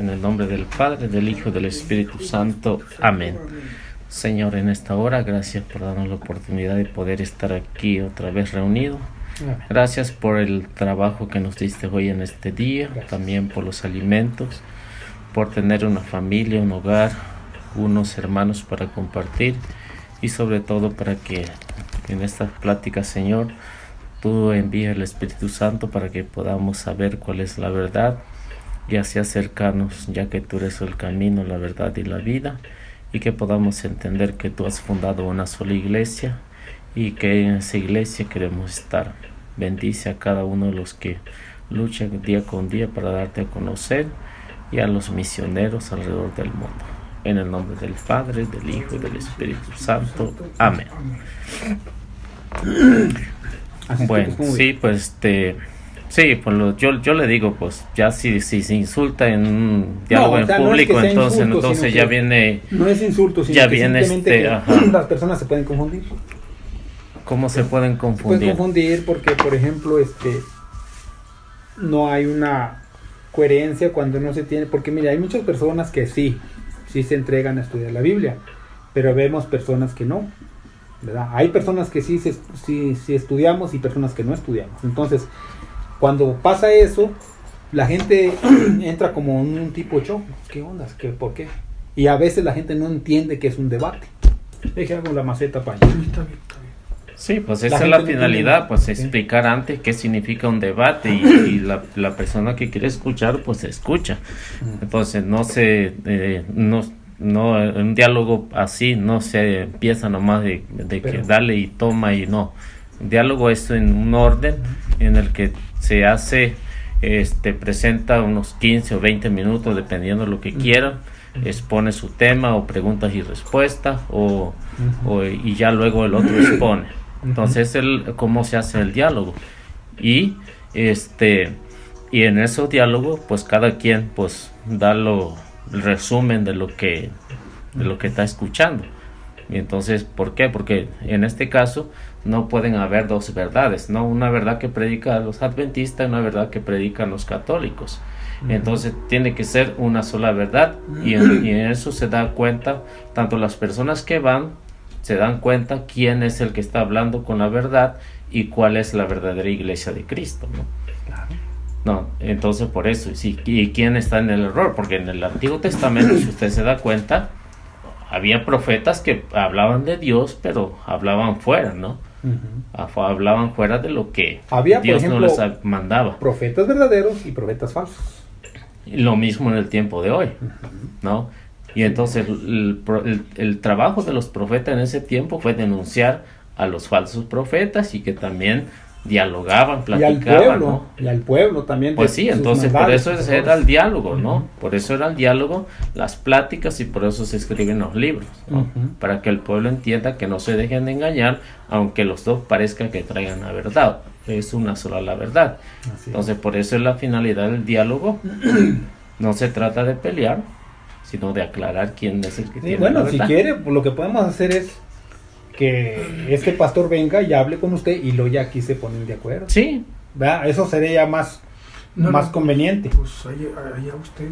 En el nombre del Padre, del Hijo y del Espíritu Santo. Amén. Señor, en esta hora, gracias por darnos la oportunidad de poder estar aquí otra vez reunidos. Gracias por el trabajo que nos diste hoy en este día, también por los alimentos, por tener una familia, un hogar, unos hermanos para compartir y sobre todo para que en estas pláticas, Señor, tú envíes el Espíritu Santo para que podamos saber cuál es la verdad y así acercarnos, ya que tú eres el camino, la verdad y la vida, y que podamos entender que tú has fundado una sola iglesia y que en esa iglesia queremos estar. Bendice a cada uno de los que luchan día con día para darte a conocer y a los misioneros alrededor del mundo. En el nombre del Padre, del Hijo y del Espíritu Santo. Amén. Bueno, sí, pues sí, pues yo le digo, pues ya si se insulta en un diálogo en público, no entonces ya viene. No es insulto, sino ya que viene las personas se pueden confundir. ¿Cómo se pueden confundir? Se pueden confundir porque, por ejemplo, no hay una coherencia cuando no se tiene, porque mira, hay muchas personas que sí se entregan a estudiar la Biblia, pero vemos personas que no, ¿verdad? Hay personas que sí estudiamos y personas que no estudiamos. Entonces, cuando pasa eso, la gente entra como en un tipo de shock. ¿Qué onda? ¿Por qué? Y a veces la gente no entiende que es un debate. Deje algo la maceta para allá. Sí, pues esa es la finalidad, pues explicar antes qué significa un debate y la persona que quiere escuchar, pues escucha. Entonces un diálogo así no se empieza nomás de que dale y toma y no. Un diálogo es en un orden en el que se hace, presenta unos 15 o 20 minutos dependiendo de lo que quiera, expone su tema o preguntas y respuestas y ya luego el otro expone. Entonces cómo se hace el diálogo y en esos diálogos pues cada quien pues da el resumen de lo que está escuchando. Y entonces, ¿por qué? Porque en este caso no pueden haber dos verdades, ¿no? Una verdad que predican los adventistas y una verdad que predican los católicos. Entonces tiene que ser una sola verdad y en eso se da cuenta, tanto las personas que van se dan cuenta quién es el que está hablando con la verdad y cuál es la verdadera iglesia de Cristo, ¿no? Claro. No, entonces por eso, sí, y quién está en el error, porque en el Antiguo Testamento, si usted se da cuenta, había profetas que hablaban de Dios, pero hablaban fuera, ¿no? Hablaban fuera de lo que había, Dios, por ejemplo, no les mandaba. Profetas verdaderos y profetas falsos. Y lo mismo en el tiempo de hoy, ¿no? Y entonces el trabajo de los profetas en ese tiempo fue denunciar a los falsos profetas y que también dialogaban, platicaban, y al pueblo también. Pues sí, entonces por eso era el diálogo, ¿no? Por eso era el diálogo, las pláticas, y por eso se escriben los libros, ¿no? Para que el pueblo entienda que no se dejen de engañar, aunque los dos parezcan que traigan la verdad. Es una sola la verdad. Entonces por eso es la finalidad del diálogo. No se trata de pelear, sino de aclarar quién es el que tiene la verdad. Si quiere, lo que podemos hacer es que este pastor venga y hable con usted y luego ya aquí se ponen de acuerdo. Sí. ¿Verdad? Eso sería más conveniente. Pues allá usted.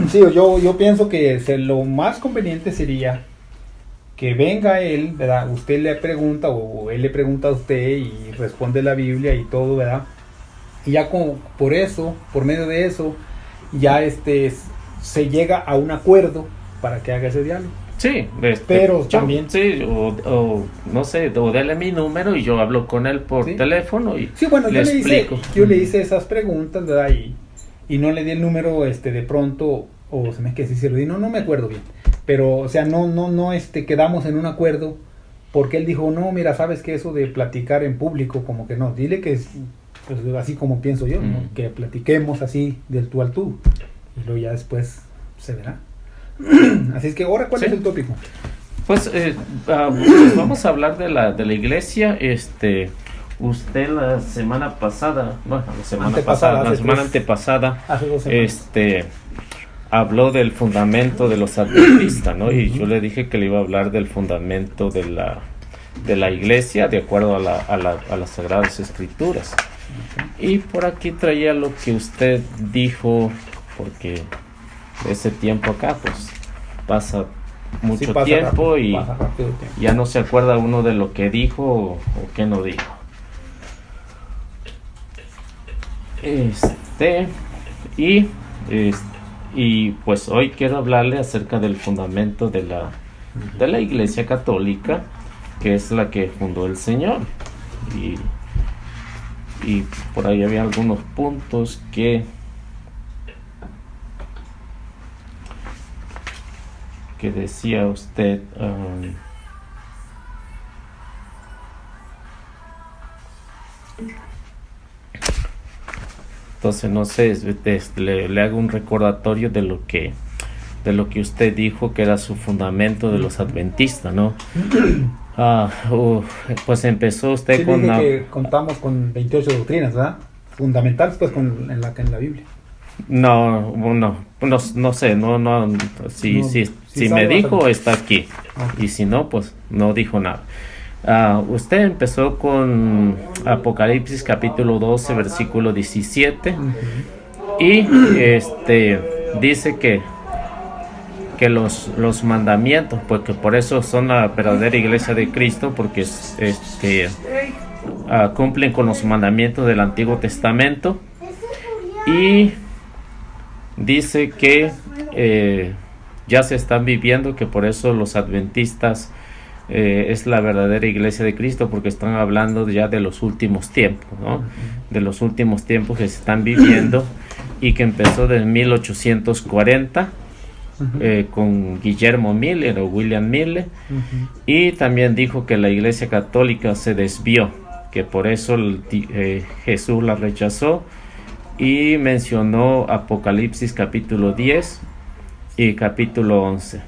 Sí, yo pienso que lo más conveniente sería que venga él, ¿verdad? Usted le pregunta o él le pregunta a usted y responde la Biblia y todo, ¿verdad? Y ya por medio de eso, ya se llega a un acuerdo para que haga ese diálogo. Sí, pero también sí, o no sé, o dele mi número y yo hablo con él por teléfono y le explico. Yo le hice esas preguntas, ¿verdad? Y no le di el número de pronto, o se me es que sí se lo di, no me acuerdo bien, pero o sea, no quedamos en un acuerdo porque él dijo, no, mira, sabes que eso de platicar en público, como que no, dile que es pues, así como pienso yo, ¿no? Que platiquemos así del tú al tú y luego ya después se verá. Así es que ahora, ¿cuál es el tópico? Pues vamos a hablar de la iglesia. Usted la semana antepasada, hace 2 semanas, habló del fundamento de los adventistas, ¿no? Y yo le dije que le iba a hablar del fundamento de la iglesia de acuerdo a las Sagradas Escrituras. Y por aquí traía lo que usted dijo, porque ese tiempo acá, pues pasa mucho Sí, pasa tiempo rápido, y pasa rápido el tiempo. ya no se acuerda uno de lo que dijo o qué no dijo. Y, y pues hoy quiero hablarle acerca del fundamento de la Iglesia Católica, que es la que fundó el Señor. Y por ahí había algunos puntos que decía usted. Entonces no sé, le hago un recordatorio de lo que usted dijo que era su fundamento de los adventistas, ¿no? Pues empezó usted Sí, con dije que contamos con 28 doctrinas, ¿verdad? Fundamentales, pues, en la Biblia. no sé, si me sabe dijo bastante. está aquí, Okay. y si no, pues no dijo nada. Usted empezó con Apocalipsis capítulo 12 versículo 17 y dice que los mandamientos, porque por eso son la verdadera iglesia de Cristo, porque cumplen con los mandamientos del Antiguo Testamento, y dice que ya se están viviendo, que por eso los adventistas es la verdadera iglesia de Cristo, porque están hablando ya de los últimos tiempos, ¿no? De los últimos tiempos que se están viviendo, y que empezó desde 1840 con Guillermo Miller o William Miller, y también dijo que la iglesia católica se desvió, que por eso Jesús la rechazó, y mencionó Apocalipsis capítulo 10 y capítulo 11.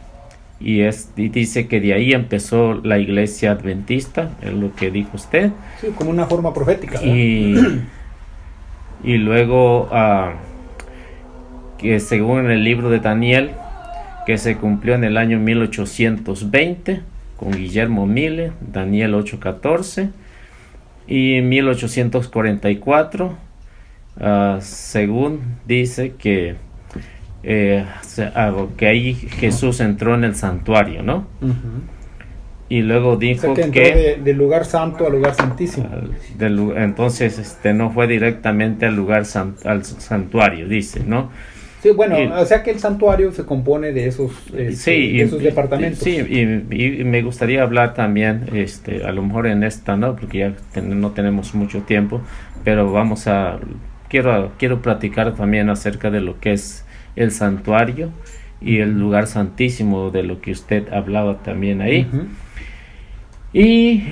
Y dice que de ahí empezó la iglesia adventista, es lo que dijo usted. Sí, como una forma profética. Y luego, que según el libro de Daniel, que se cumplió en el año 1820 con Guillermo Miller, Daniel 8:14, y 1844, según dice que ahí Jesús entró en el santuario, ¿no? Y luego dijo, o sea, que entró del lugar santo al lugar santísimo. Entonces no fue directamente al lugar al santuario, dice, ¿no? Sí, bueno, o sea que el santuario se compone de esos, de esos departamentos. Sí, y me gustaría hablar también, a lo mejor en esta, ¿no? Porque ya no tenemos mucho tiempo, pero quiero platicar también acerca de lo que es el santuario y el lugar santísimo, de lo que usted hablaba también ahí. Y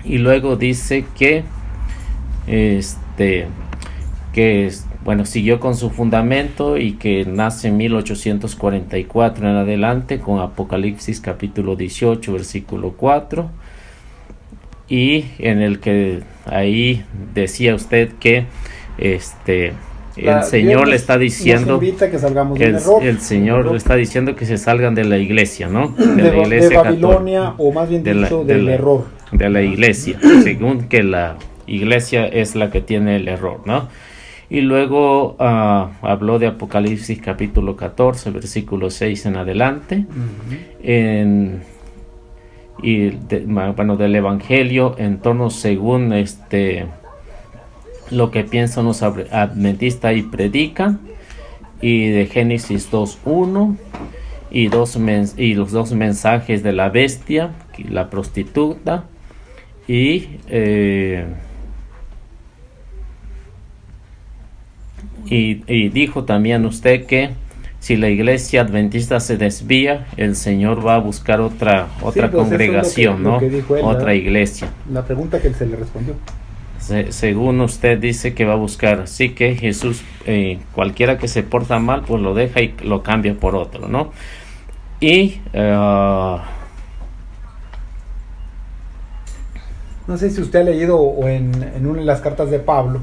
luego dice que bueno, siguió con su fundamento, y que nace en 1844 en adelante con Apocalipsis capítulo 18 versículo 4, y en el que ahí decía usted que el Señor le está diciendo, nos invita a que salgamos del error. El Señor le está diciendo que se salgan de la iglesia, ¿no? De la iglesia de Babilonia, católica, o más bien dicho, del error. De la iglesia, según que la iglesia es la que tiene el error, ¿no? Y luego habló de Apocalipsis capítulo 14, versículo 6 en adelante, del Evangelio en torno según lo que piensan los adventistas y predican, y de Génesis 2:1, y los dos mensajes de la bestia, la prostituta, y dijo también usted que si la iglesia adventista se desvía, el Señor va a buscar otra congregación, ¿no? Otra iglesia. La pregunta que se le respondió. Según usted dice que va a buscar, así que Jesús, cualquiera que se porta mal, pues lo deja y lo cambia por otro, ¿no? Y no sé si usted ha leído o en una de las cartas de Pablo,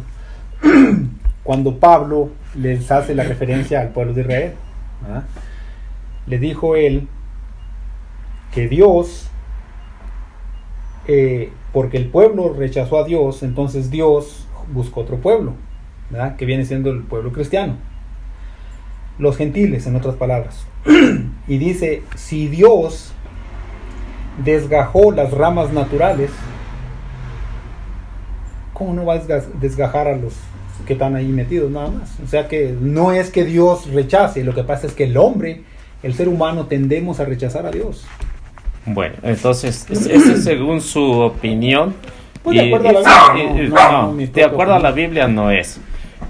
cuando Pablo les hace la referencia al pueblo de Israel, ¿verdad? Le dijo él que Dios, porque el pueblo rechazó a Dios, entonces Dios buscó otro pueblo, ¿verdad? Que viene siendo el pueblo cristiano. los gentiles, en otras palabras. Y dice, si Dios desgajó las ramas naturales, ¿cómo no va a desgajar a los que están ahí metidos nada más? O sea que no es que Dios rechace, lo que pasa es que el hombre, el ser humano, tendemos a rechazar a Dios. Bueno, entonces, ese es según su opinión. Pues de acuerdo a la Biblia, de acuerdo a la Biblia no es.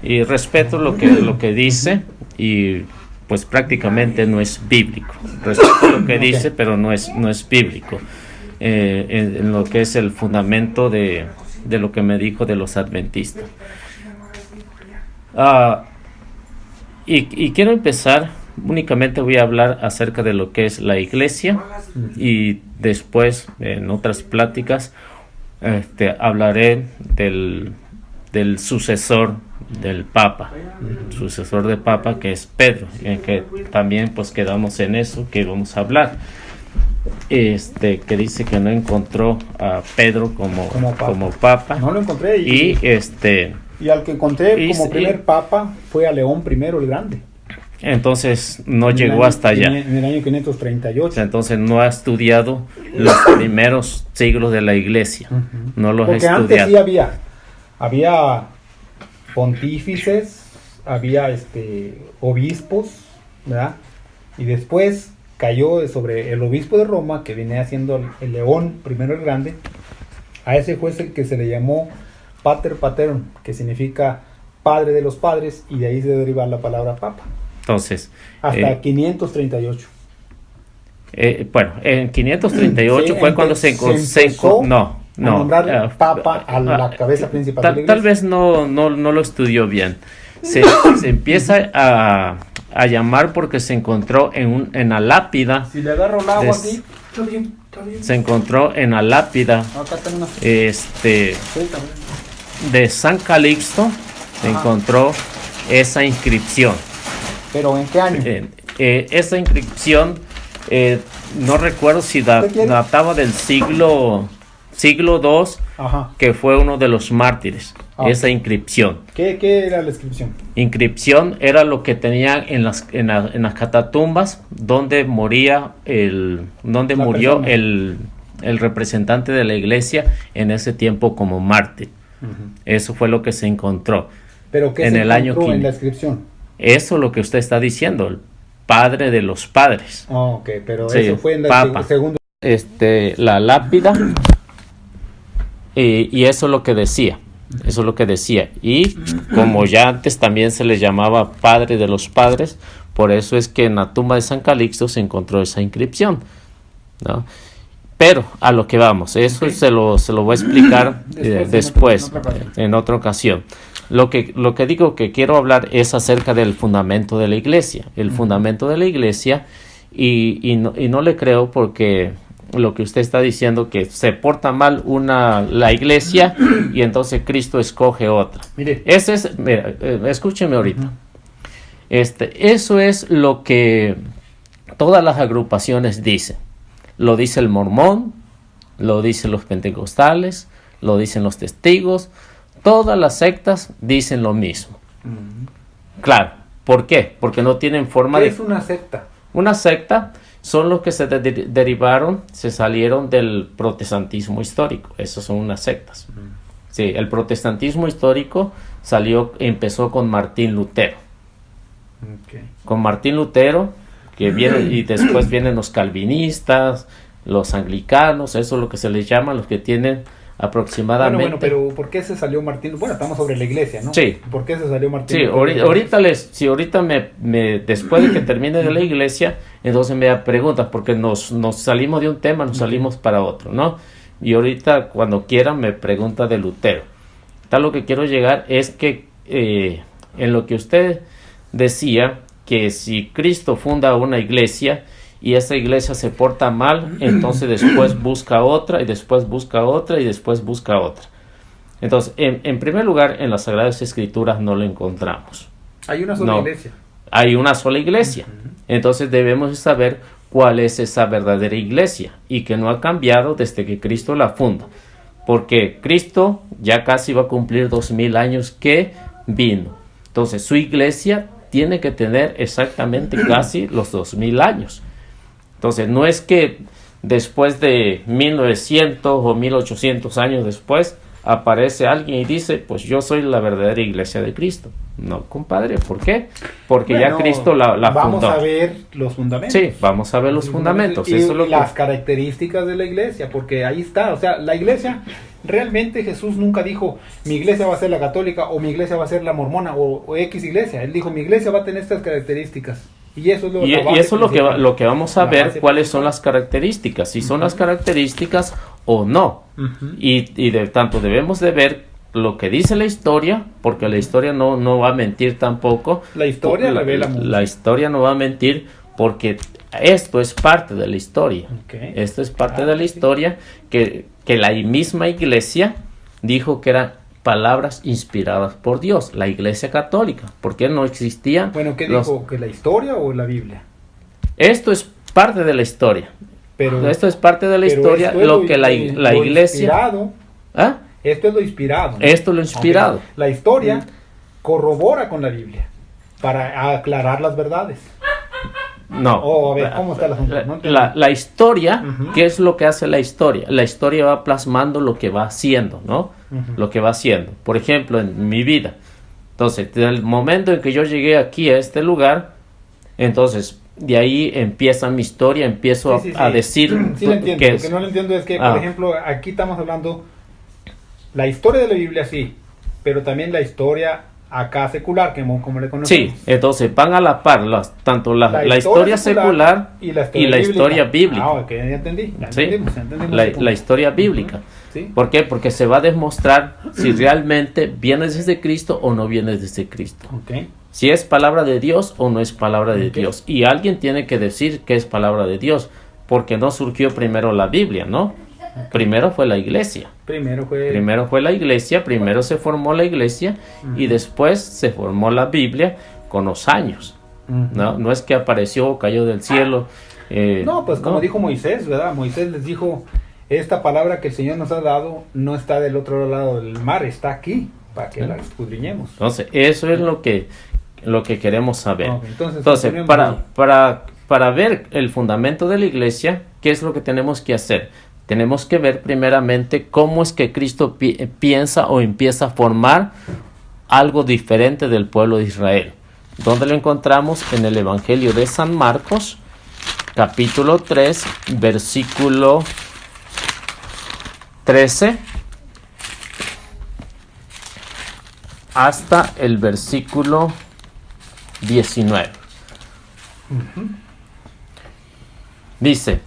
Y respeto lo que dice, y pues prácticamente no es bíblico. Respeto lo que dice, pero no es bíblico. En lo que es el fundamento de lo que me dijo de los adventistas. Y quiero empezar, únicamente voy a hablar acerca de lo que es la iglesia, y después en otras pláticas hablaré del sucesor del Papa, sucesor del Papa, que es Pedro, en que también pues quedamos en eso que vamos a hablar. Que dice que no encontró a Pedro como papa. No lo encontré. Y al que encontré como primer papa fue a León I el Grande. Entonces no llegó hasta allá. En el año 538. Entonces no ha estudiado los primeros siglos de la iglesia. No los ha estudiado. Porque antes sí había pontífices, había obispos, ¿verdad? Y después cayó sobre el obispo de Roma, que venía haciendo el León I el Grande. A ese juez el que se le llamó Pater Paterum, que significa padre de los padres, y de ahí se deriva la palabra papa. Entonces, hasta 538. Bueno, en 538 sí, cuando se empezó a nombrar papa a la cabeza principal de la iglesia. Tal vez no lo estudió bien. Se empieza a llamar porque se encontró en la lápida. Si le agarro el agua aquí, está bien. Se encontró en la lápida de San Calixto. Se encontró esa inscripción. ¿Pero en qué año? Esa inscripción no recuerdo si databa del siglo II, que fue uno de los mártires. Esa inscripción. ¿Qué era la inscripción? Inscripción era lo que tenían en las catatumbas donde murió el representante de la iglesia en ese tiempo como mártir. Eso fue lo que se encontró. ¿Pero qué se encontró en la inscripción? Eso es lo que usted está diciendo, el padre de los padres. Ok, pero sí, eso fue en la segunda. La lápida, y eso es lo que decía. Eso es lo que decía. Y como ya antes también se le llamaba padre de los padres, por eso es que en la tumba de San Calixto se encontró esa inscripción, ¿no? Pero a lo que vamos, eso se lo voy a explicar después, en otra ocasión. Lo que digo que quiero hablar es acerca del fundamento de la iglesia. El fundamento de la iglesia, y no le creo porque lo que usted está diciendo, que se porta mal la iglesia y entonces Cristo escoge otra. Mire. Escúcheme ahorita. Eso es lo que todas las agrupaciones dicen. Lo dice el mormón, lo dicen los pentecostales, lo dicen los testigos. Todas las sectas dicen lo mismo. Claro, ¿por qué? Porque no tienen forma ¿Qué es una secta? Una secta son los que se se salieron del protestantismo histórico. Esos son unas sectas. Sí, el protestantismo histórico empezó con Martín Lutero. Con Martín Lutero, que viene, y después vienen los calvinistas, los anglicanos, eso es lo que se les llama, los que tienen aproximadamente. Bueno, pero ¿por qué se salió Martín? Bueno, estamos sobre la iglesia, ¿no? Sí. ¿Por qué se salió Martín? Sí, ahorita después de que termine de la iglesia, entonces me preguntas, porque nos salimos de un tema, nos salimos para otro, ¿no? Y ahorita cuando quieran me pregunta de Lutero. Tal lo que quiero llegar es que en lo que usted decía, que si Cristo funda una iglesia y esa iglesia se porta mal, entonces después busca otra, y después busca otra, y después busca otra. Entonces, en primer lugar, en las Sagradas Escrituras no lo encontramos. Hay una sola iglesia. Hay una sola iglesia. Entonces debemos saber cuál es esa verdadera iglesia, y que no ha cambiado desde que Cristo la funda. Porque Cristo ya casi va a cumplir 2000 años que vino. Entonces su iglesia tiene que tener exactamente casi los 2000 años. Entonces, no es que después de 1900 o 1800 años después aparece alguien y dice, pues yo soy la verdadera iglesia de Cristo. No, compadre, ¿por qué? Porque ya Cristo la vamos fundó. Vamos a ver los fundamentos. Sí, vamos a ver los fundamentos. Y eso es lo las características de la iglesia, porque ahí está. O sea, la iglesia, realmente Jesús nunca dijo, mi iglesia va a ser la católica, o mi iglesia va a ser la mormona, o X iglesia. Él dijo, mi iglesia va a tener estas características. Y eso es lo que vamos a ver, cuáles son las características, si son las características o no. Y de tanto debemos de ver lo que dice la historia, porque la historia no va a mentir tampoco. La historia revela mucho. La historia no va a mentir, porque esto es parte de la historia. Esto es parte de la historia que la misma iglesia dijo que eran palabras inspiradas por Dios, la iglesia católica, porque no existían. Bueno, ¿qué dijo? ¿Que la historia o la Biblia? Esto es parte de la historia. Esto es parte de la historia, lo que la iglesia... Inspirado, ¿Ah? Esto es lo inspirado, ¿no? Esto es lo inspirado. La historia corrobora con la Biblia para aclarar las verdades. No. A ver, ¿cómo está el asunto? La historia, ¿qué es lo que hace la historia? La historia va plasmando lo que va haciendo, ¿no? Lo que va haciendo. Por ejemplo, en mi vida. Entonces, desde el momento en que yo llegué aquí a este lugar, entonces, de ahí empieza mi historia, empiezo a decir... Sí, lo entiendo. Lo que no lo entiendo es que, por ejemplo, aquí estamos hablando la historia de la Biblia, sí, pero también la historia acá secular, como le conocemos. Sí, entonces van a la par, tanto la historia secular y la historia bíblica. Ah, ok, ya entendí. La historia bíblica. ¿Sí? ¿Por qué? Porque se va a demostrar si realmente vienes desde Cristo o no vienes desde Cristo. Okay. Si es palabra de Dios o no es palabra de Dios. Y alguien tiene que decir que es palabra de Dios, porque no surgió primero la Biblia, ¿no? Primero fue la iglesia. Primero fue la iglesia, primero se formó la iglesia y después se formó la Biblia con los años. No es que apareció o cayó del cielo. Como dijo Moisés, ¿verdad? Moisés les dijo, esta palabra que el Señor nos ha dado no está del otro lado del mar, está aquí, para que la escudriñemos. Entonces, eso es lo que queremos saber. Entonces para ver el fundamento de la iglesia, ¿qué es lo que tenemos que hacer? Tenemos que ver primeramente cómo es que Cristo piensa o empieza a formar algo diferente del pueblo de Israel. ¿Dónde lo encontramos? En el Evangelio de San Marcos, capítulo 3, versículo 13 hasta el versículo 19. Dice: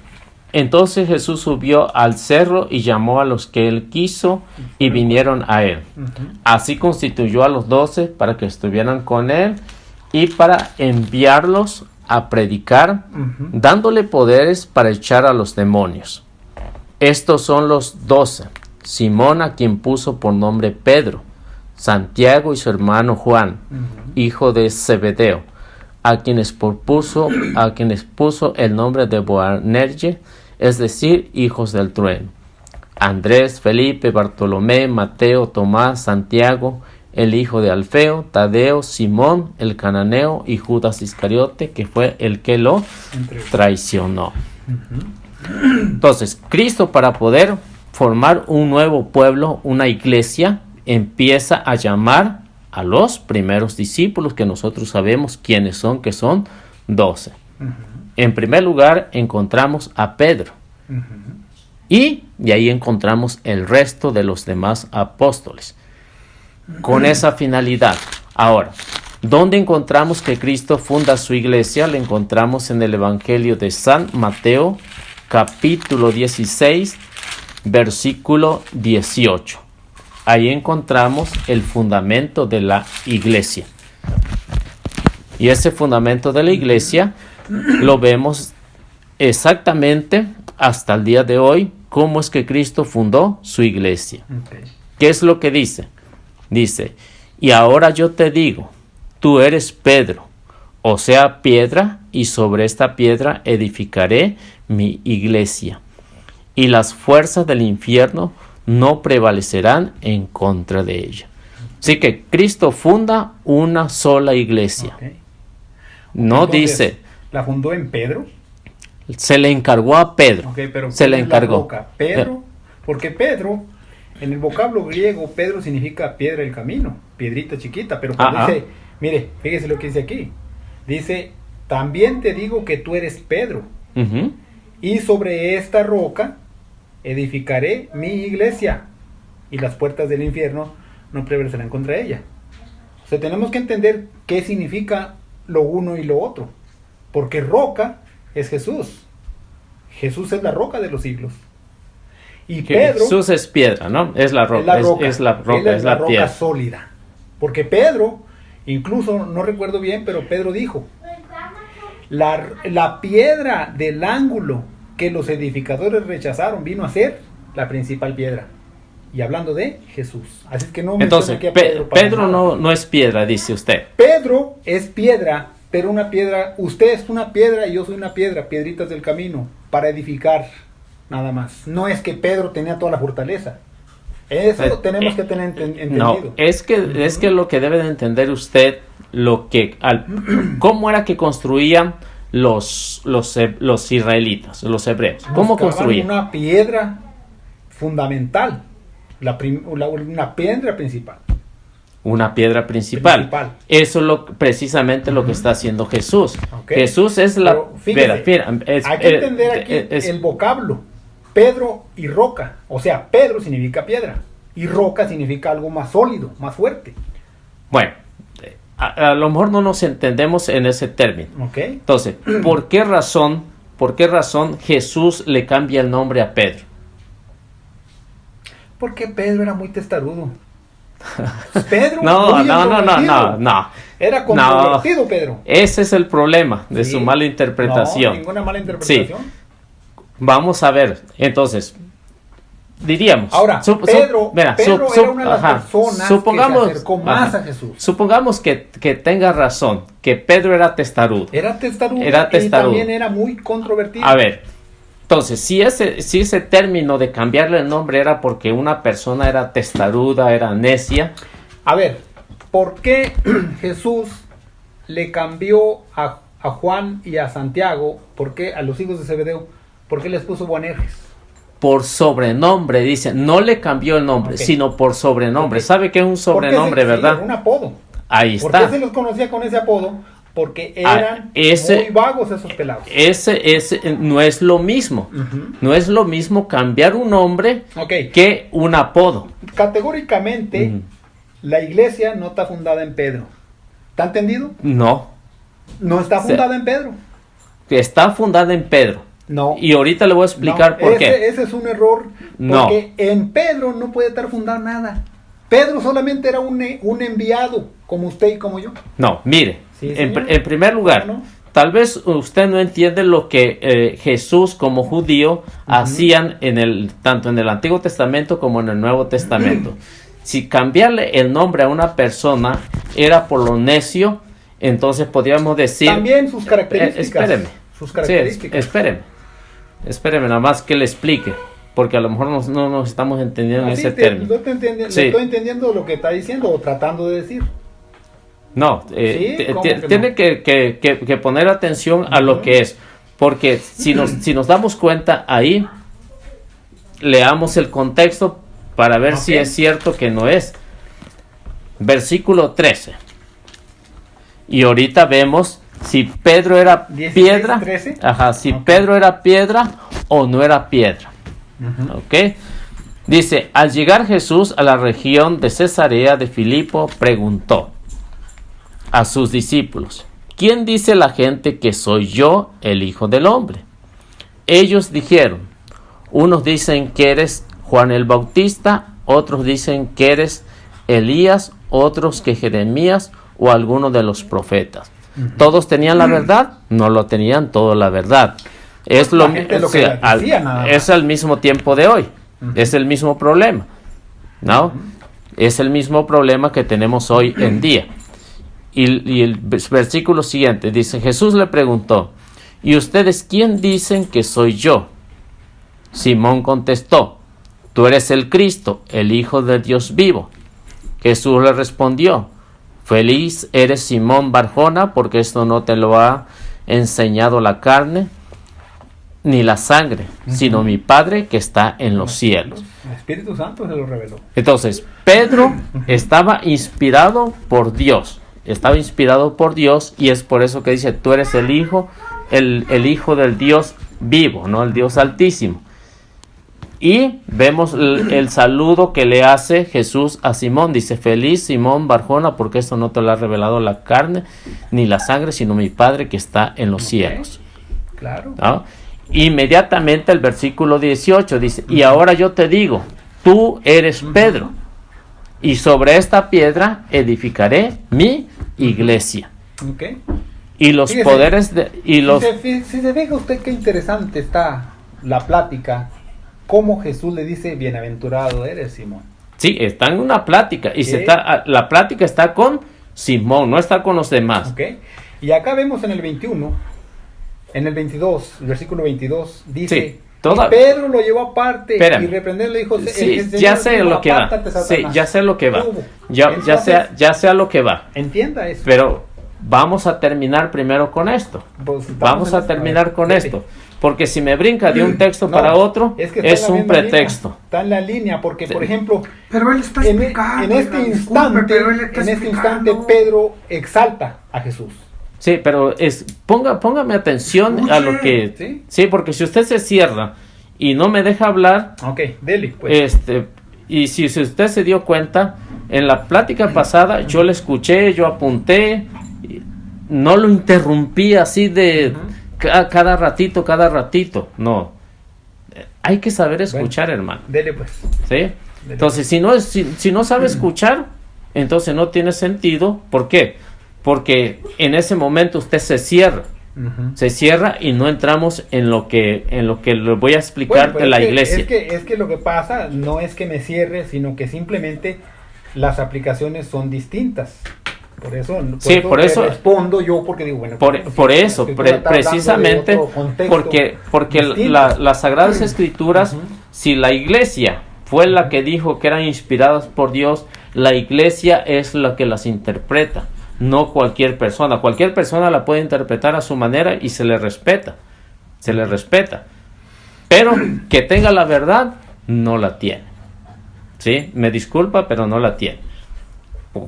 entonces Jesús subió al cerro y llamó a los que él quiso y vinieron a él. Así constituyó a los 12 para que estuvieran con él y para enviarlos a predicar, dándole poderes para echar a los demonios. Estos son los 12: Simón, a quien puso por nombre Pedro; Santiago y su hermano Juan, hijo de Zebedeo, a quienes puso el nombre de Boanerges, es decir, hijos del trueno; Andrés, Felipe, Bartolomé, Mateo, Tomás, Santiago, el hijo de Alfeo, Tadeo, Simón, el cananeo, y Judas Iscariote, que fue el que lo traicionó. Entonces, Cristo, para poder formar un nuevo pueblo, una iglesia, empieza a llamar a los primeros discípulos, que nosotros sabemos quiénes son, que son 12. En primer lugar encontramos a Pedro, y de ahí encontramos el resto de los demás apóstoles, con esa finalidad. Ahora, ¿dónde encontramos que Cristo funda su iglesia? Le encontramos en el Evangelio de San Mateo, capítulo 16, versículo 18. Ahí encontramos el fundamento de la iglesia. Y ese fundamento de la iglesia lo vemos exactamente hasta el día de hoy, cómo es que Cristo fundó su iglesia. ¿Qué es lo que dice? Dice: y ahora yo te digo, tú eres Pedro, o sea, piedra, y sobre esta piedra edificaré mi iglesia, y las fuerzas del infierno no prevalecerán en contra de ella. Así que Cristo funda una sola iglesia. No Entonces, dice, ¿la fundó en Pedro? se le encargó a Pedro. Ok, pero Se le ¿quién es la encargó. roca? Pedro, porque Pedro, en el vocablo griego, Pedro significa piedra del camino, piedrita chiquita, pero cuando Ajá. dice, mire, fíjese lo que dice aquí, dice, también te digo que tú eres Pedro, Ujú. y sobre esta roca edificaré mi iglesia, y las puertas del infierno no prevalecerán contra ella. O sea, tenemos que entender qué significa lo uno y lo otro, porque roca es Jesús. Jesús es la roca de los siglos. Y Que Pedro Jesús es piedra, ¿no? Es la roca, es la roca, Él es la roca piedra. sólida. Porque Pedro, incluso no recuerdo bien, pero Pedro dijo, la piedra del ángulo que los edificadores rechazaron vino a ser la principal piedra. Y hablando de Jesús. Así es que no Entonces, menciona aquí a Pedro para Pedro nada. no es piedra, dice usted. Pedro es piedra, pero una piedra, usted es una piedra y yo soy una piedra, piedritas del camino, para edificar, nada más. No es que Pedro tenía toda la fortaleza. Eso tenemos que tener entendido. No, es que lo que debe de entender usted, cómo era que construían los israelitas, los hebreos. ¿Cómo Buscaban construían? una piedra fundamental, una piedra principal. Una piedra principal. Eso es precisamente lo que está haciendo Jesús. Okay. Jesús es la... Pero fíjese, hay que entender aquí el vocablo. Pedro y roca. O sea, Pedro significa piedra. Y roca significa algo más sólido, más fuerte. Bueno, a lo mejor no nos entendemos en ese término. Okay. Entonces, ¿por qué razón Jesús le cambia el nombre a Pedro? Porque Pedro era muy testarudo. Pedro No. Era controvertido, Pedro. Ese es el problema de su mala interpretación. No, ninguna mala interpretación. Sí. Vamos a ver, entonces, diríamos. Ahora, Pedro era una de las personas supongamos, que se acercó más a Jesús. Supongamos que tenga razón, que Pedro era testarudo. Era testarudo y Era también era muy controvertido. A ver, entonces, si ese término de cambiarle el nombre era porque una persona era testaruda, era necia. A ver, ¿por qué Jesús le cambió a Juan y a Santiago? ¿Por qué a los hijos de Zebedeo? ¿Por qué les puso Boanerges? Por sobrenombre, dice, no le cambió el nombre, sino por sobrenombre. ¿Sabe qué es un sobrenombre, verdad? Sí, un apodo. Ahí está. ¿Por qué se los conocía con ese apodo? Porque eran muy vagos esos pelados. Ese no es lo mismo. No es lo mismo cambiar un nombre que un apodo. Categóricamente, la iglesia no está fundada en Pedro. ¿Está entendido? No. No está fundada en Pedro. Está fundada en Pedro. No. Y ahorita le voy a explicar por qué. Ese es un error. Porque en Pedro no puede estar fundado nada. Pedro solamente era un enviado, como usted y como yo. No, mire. Sí, en primer lugar, tal vez usted no entiende lo que Jesús como judío hacían tanto en el Antiguo Testamento como en el Nuevo Testamento. Si cambiarle el nombre a una persona era por lo necio, entonces podríamos decir... También sus características. Espéreme. Sus características. Sí, espéreme, nada más que le explique, porque a lo mejor no nos estamos entendiendo en ese término. Estoy entendiendo lo que está diciendo o tratando de decir. No, tiene que poner atención a lo que es, porque si nos damos cuenta ahí, leamos el contexto para ver si es cierto que no es. Versículo 13. Y ahorita vemos si Pedro era 16, piedra, 13. Pedro era piedra o no era piedra. ¿Ok? Dice, al llegar Jesús a la región de Cesarea de Filipo, preguntó a sus discípulos, ¿quién dice la gente que soy yo, el Hijo del Hombre? Ellos dijeron, unos dicen que eres Juan el Bautista, otros dicen que eres Elías, otros que Jeremías o alguno de los profetas. ¿Todos tenían la verdad? No lo tenían todo la verdad. Es es al mismo tiempo de hoy. Es el mismo problema, ¿no? Es el mismo problema que tenemos hoy en día. Y el versículo siguiente dice, Jesús le preguntó, ¿y ustedes quién dicen que soy yo? Simón contestó, tú eres el Cristo, el Hijo de Dios vivo. Jesús le respondió, Feliz eres Simón Barjona, porque esto no te lo ha enseñado la carne ni la sangre, sino mi Padre que está en los cielos. El Espíritu Santo se lo reveló. Entonces, Pedro estaba inspirado por Dios. Estaba inspirado por Dios, y es por eso que dice, tú eres el Hijo, el Hijo del Dios vivo, ¿no? El Dios Altísimo. Y vemos el saludo que le hace Jesús a Simón. Dice, feliz Simón Barjona, porque esto no te lo ha revelado la carne ni la sangre, sino mi Padre que está en los cielos. Claro. ¿No? Inmediatamente el versículo 18 dice, y ahora yo te digo, tú eres Pedro, y sobre esta piedra edificaré mi iglesia. Okay. Y los Fíjese, poderes de... Y los... Si se fija usted qué interesante está la plática, cómo Jesús le dice, bienaventurado eres, Simón. Sí, está en una plática, y ¿Qué? la plática está con Simón, no está con los demás. Okay. Y acá vemos en el 21, en el 22, el versículo 22, dice, Sí, toda... y Pedro lo llevó aparte, Espérame. y reprenderle dijo, Sí, el Señor ya sé dijo, lo que va. apártate, Sí, Satanás. ya sé lo que va. ¿Cómo? Ya Entonces, sé a lo que va. entienda eso. Pero vamos a terminar primero con esto. Pues, estamos Vamos en a esto. terminar ver, con sí. esto. Porque si me brinca de un texto No, para otro, está en es la un misma pretexto. línea, está en la línea, porque, Sí. por ejemplo, Pero él está en explicando. este oiga, disculpe, instante, pero él está explicando. Pedro exalta a Jesús. Sí, pero póngame atención a lo que... ¿Sí? Sí, porque si usted se cierra y no me deja hablar, Ok, dele, pues. y si usted se dio cuenta, en la plática pasada yo le escuché, yo apunté, no lo interrumpí así de cada ratito, no. Hay que saber escuchar, hermano. Dele, pues. ¿Sí? Entonces, si no sabe escuchar, entonces no tiene sentido. ¿Por qué? Porque en ese momento usted se cierra. Se cierra y no entramos en lo que le voy a explicar Bueno, de la es que- iglesia. Es que lo que pasa no es que me cierre, sino que simplemente las aplicaciones son distintas. Por eso te respondo yo, porque digo, bueno, Por eso, si tú me estás hablando de precisamente, otro contexto porque distinto. las Sagradas Escrituras, si la iglesia fue la que dijo que eran inspiradas por Dios, la iglesia es la que las interpreta, no cualquier persona. Cualquier persona la puede interpretar a su manera y se le respeta, pero que tenga la verdad, no la tiene. ¿Sí? Me disculpa, pero no la tiene.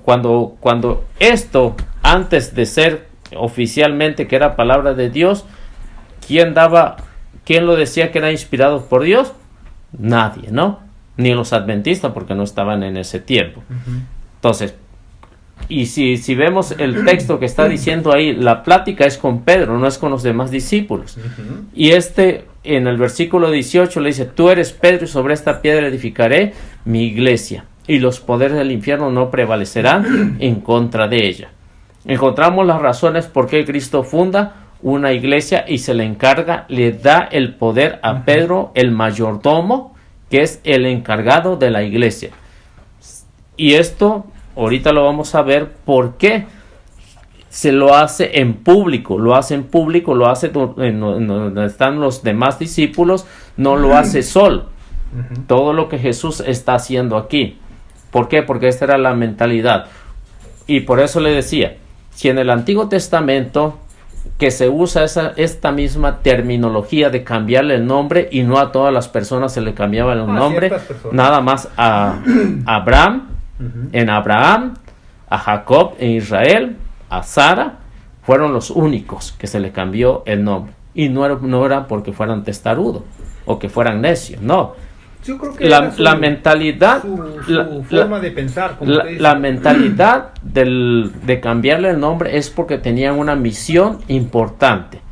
Cuando esto, antes de ser oficialmente que era palabra de Dios, ¿quién lo decía que era inspirado por Dios? Nadie, ¿no? Ni los adventistas, porque no estaban en ese tiempo. Entonces, y si vemos el texto que está diciendo ahí, la plática es con Pedro, no es con los demás discípulos. Y en el versículo 18 le dice, tú eres Pedro y sobre esta piedra edificaré mi iglesia, y los poderes del infierno no prevalecerán en contra de ella. Encontramos las razones por qué Cristo funda una iglesia y se le encarga, le da el poder a Pedro, el mayordomo, que es el encargado de la iglesia. Y esto, ahorita lo vamos a ver por qué se lo hace en público, lo hace donde están los demás discípulos, no lo hace solo. Todo lo que Jesús está haciendo aquí. ¿Por qué? Porque esta era la mentalidad. Y por eso le decía, si en el Antiguo Testamento que se usa esta misma terminología de cambiarle el nombre, y no a todas las personas se le cambiaba el nombre, nada más a Abraham, en Abraham, a Jacob en Israel, a Sara, fueron los únicos que se le cambió el nombre. Y no era porque fueran testarudos o que fueran necios, no. Yo creo que La mentalidad, su forma de pensar, como usted dice. la mentalidad de cambiarle el nombre es porque tenían una misión importante,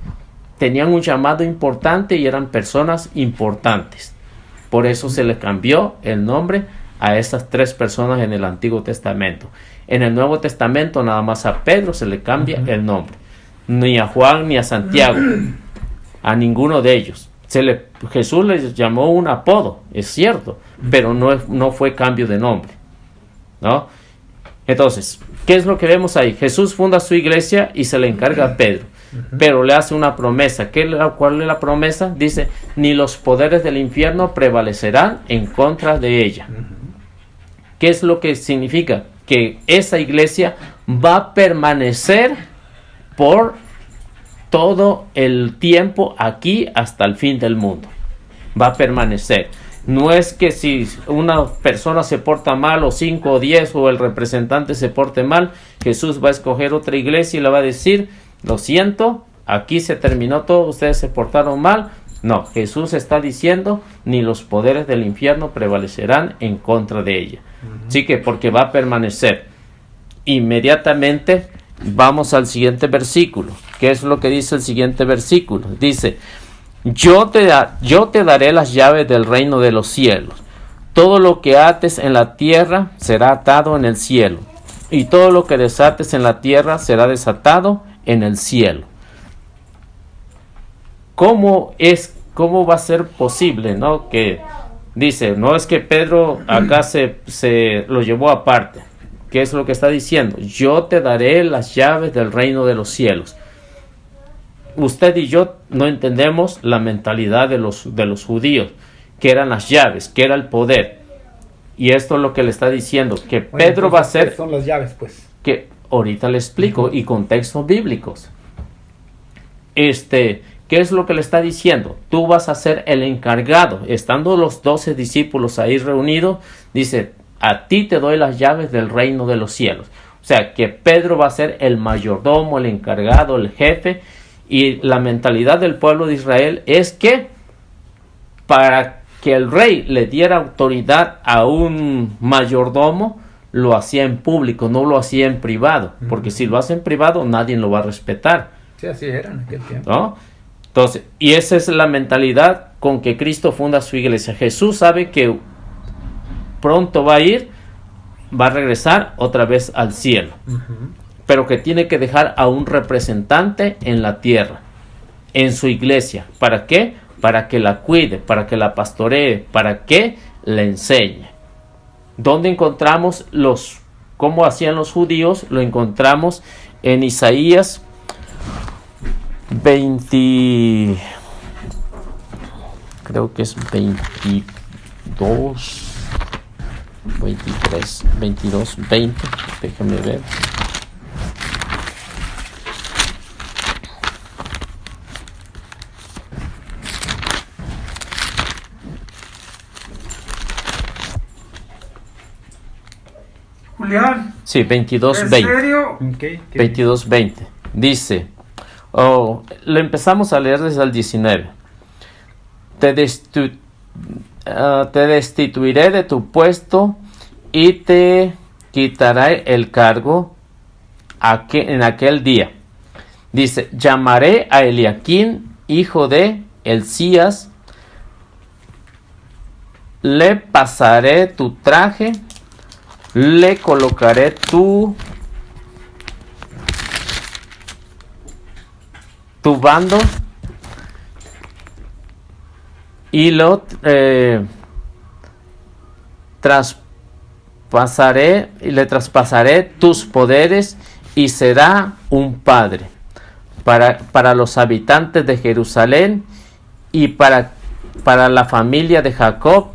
tenían un llamado importante y eran personas importantes. Por eso se le cambió el nombre a esas tres personas en el Antiguo Testamento. En el Nuevo Testamento nada más a Pedro se le cambia el nombre, ni a Juan ni a Santiago, a ninguno de ellos. Jesús les llamó un apodo, es cierto, pero no fue cambio de nombre, ¿no? Entonces, ¿qué es lo que vemos ahí? Jesús funda su iglesia y se le encarga a Pedro, pero le hace una promesa. ¿Cuál es la promesa? Dice, ni los poderes del infierno prevalecerán en contra de ella. ¿Qué es lo que significa? Que esa iglesia va a permanecer por todo el tiempo aquí hasta el fin del mundo. Va a permanecer. No es que si una persona se porta mal, o 5 o 10, o el representante se porte mal, Jesús va a escoger otra iglesia y le va a decir: lo siento, aquí se terminó todo, ustedes se portaron mal. No, Jesús está diciendo: ni los poderes del infierno prevalecerán en contra de ella. Así que porque va a permanecer. Inmediatamente vamos al siguiente versículo. ¿Qué es lo que dice el siguiente versículo? Dice: yo te daré las llaves del reino de los cielos. Todo lo que ates en la tierra será atado en el cielo, y todo lo que desates en la tierra será desatado en el cielo. ¿Cómo va a ser posible, no? Que dice, no es que Pedro acá se lo llevó aparte. ¿Qué es lo que está diciendo? Yo te daré las llaves del reino de los cielos. Usted y yo no entendemos la mentalidad de los judíos, que eran las llaves, que era el poder. Y esto es lo que le está diciendo, que Pedro va a ser... ¿Qué son las llaves, pues? Que ahorita le explico, y contextos bíblicos. ¿Qué es lo que le está diciendo? Tú vas a ser el encargado. Estando los 12 discípulos ahí reunidos, dice: a ti te doy las llaves del reino de los cielos. O sea, que Pedro va a ser el mayordomo, el encargado, el jefe. Y la mentalidad del pueblo de Israel es que para que el rey le diera autoridad a un mayordomo, lo hacía en público, no lo hacía en privado. Porque si lo hace en privado, nadie lo va a respetar. Sí, así era en aquel tiempo. ¿No? Entonces, y esa es la mentalidad con que Cristo funda su iglesia. Jesús sabe que pronto va a regresar otra vez al cielo. Pero que tiene que dejar a un representante en la tierra, en su iglesia. ¿Para qué? Para que la cuide, para que la pastoree, para que la enseñe. ¿Dónde encontramos cómo hacían los judíos? Lo encontramos en Isaías 20, creo que es 22, 23, 22, 20, déjenme ver. Julián. Sí, 22, ¿En 20. serio? 22, 20. Dice, lo empezamos a leer desde el 19. Te destituiré de tu puesto y te quitaré el cargo en aquel día. Dice, llamaré a Eliaquín, hijo de Hilcías, le pasaré tu traje, le colocaré tu bando y le traspasaré tus poderes, y será un padre para los habitantes de Jerusalén y para la familia de Jacob.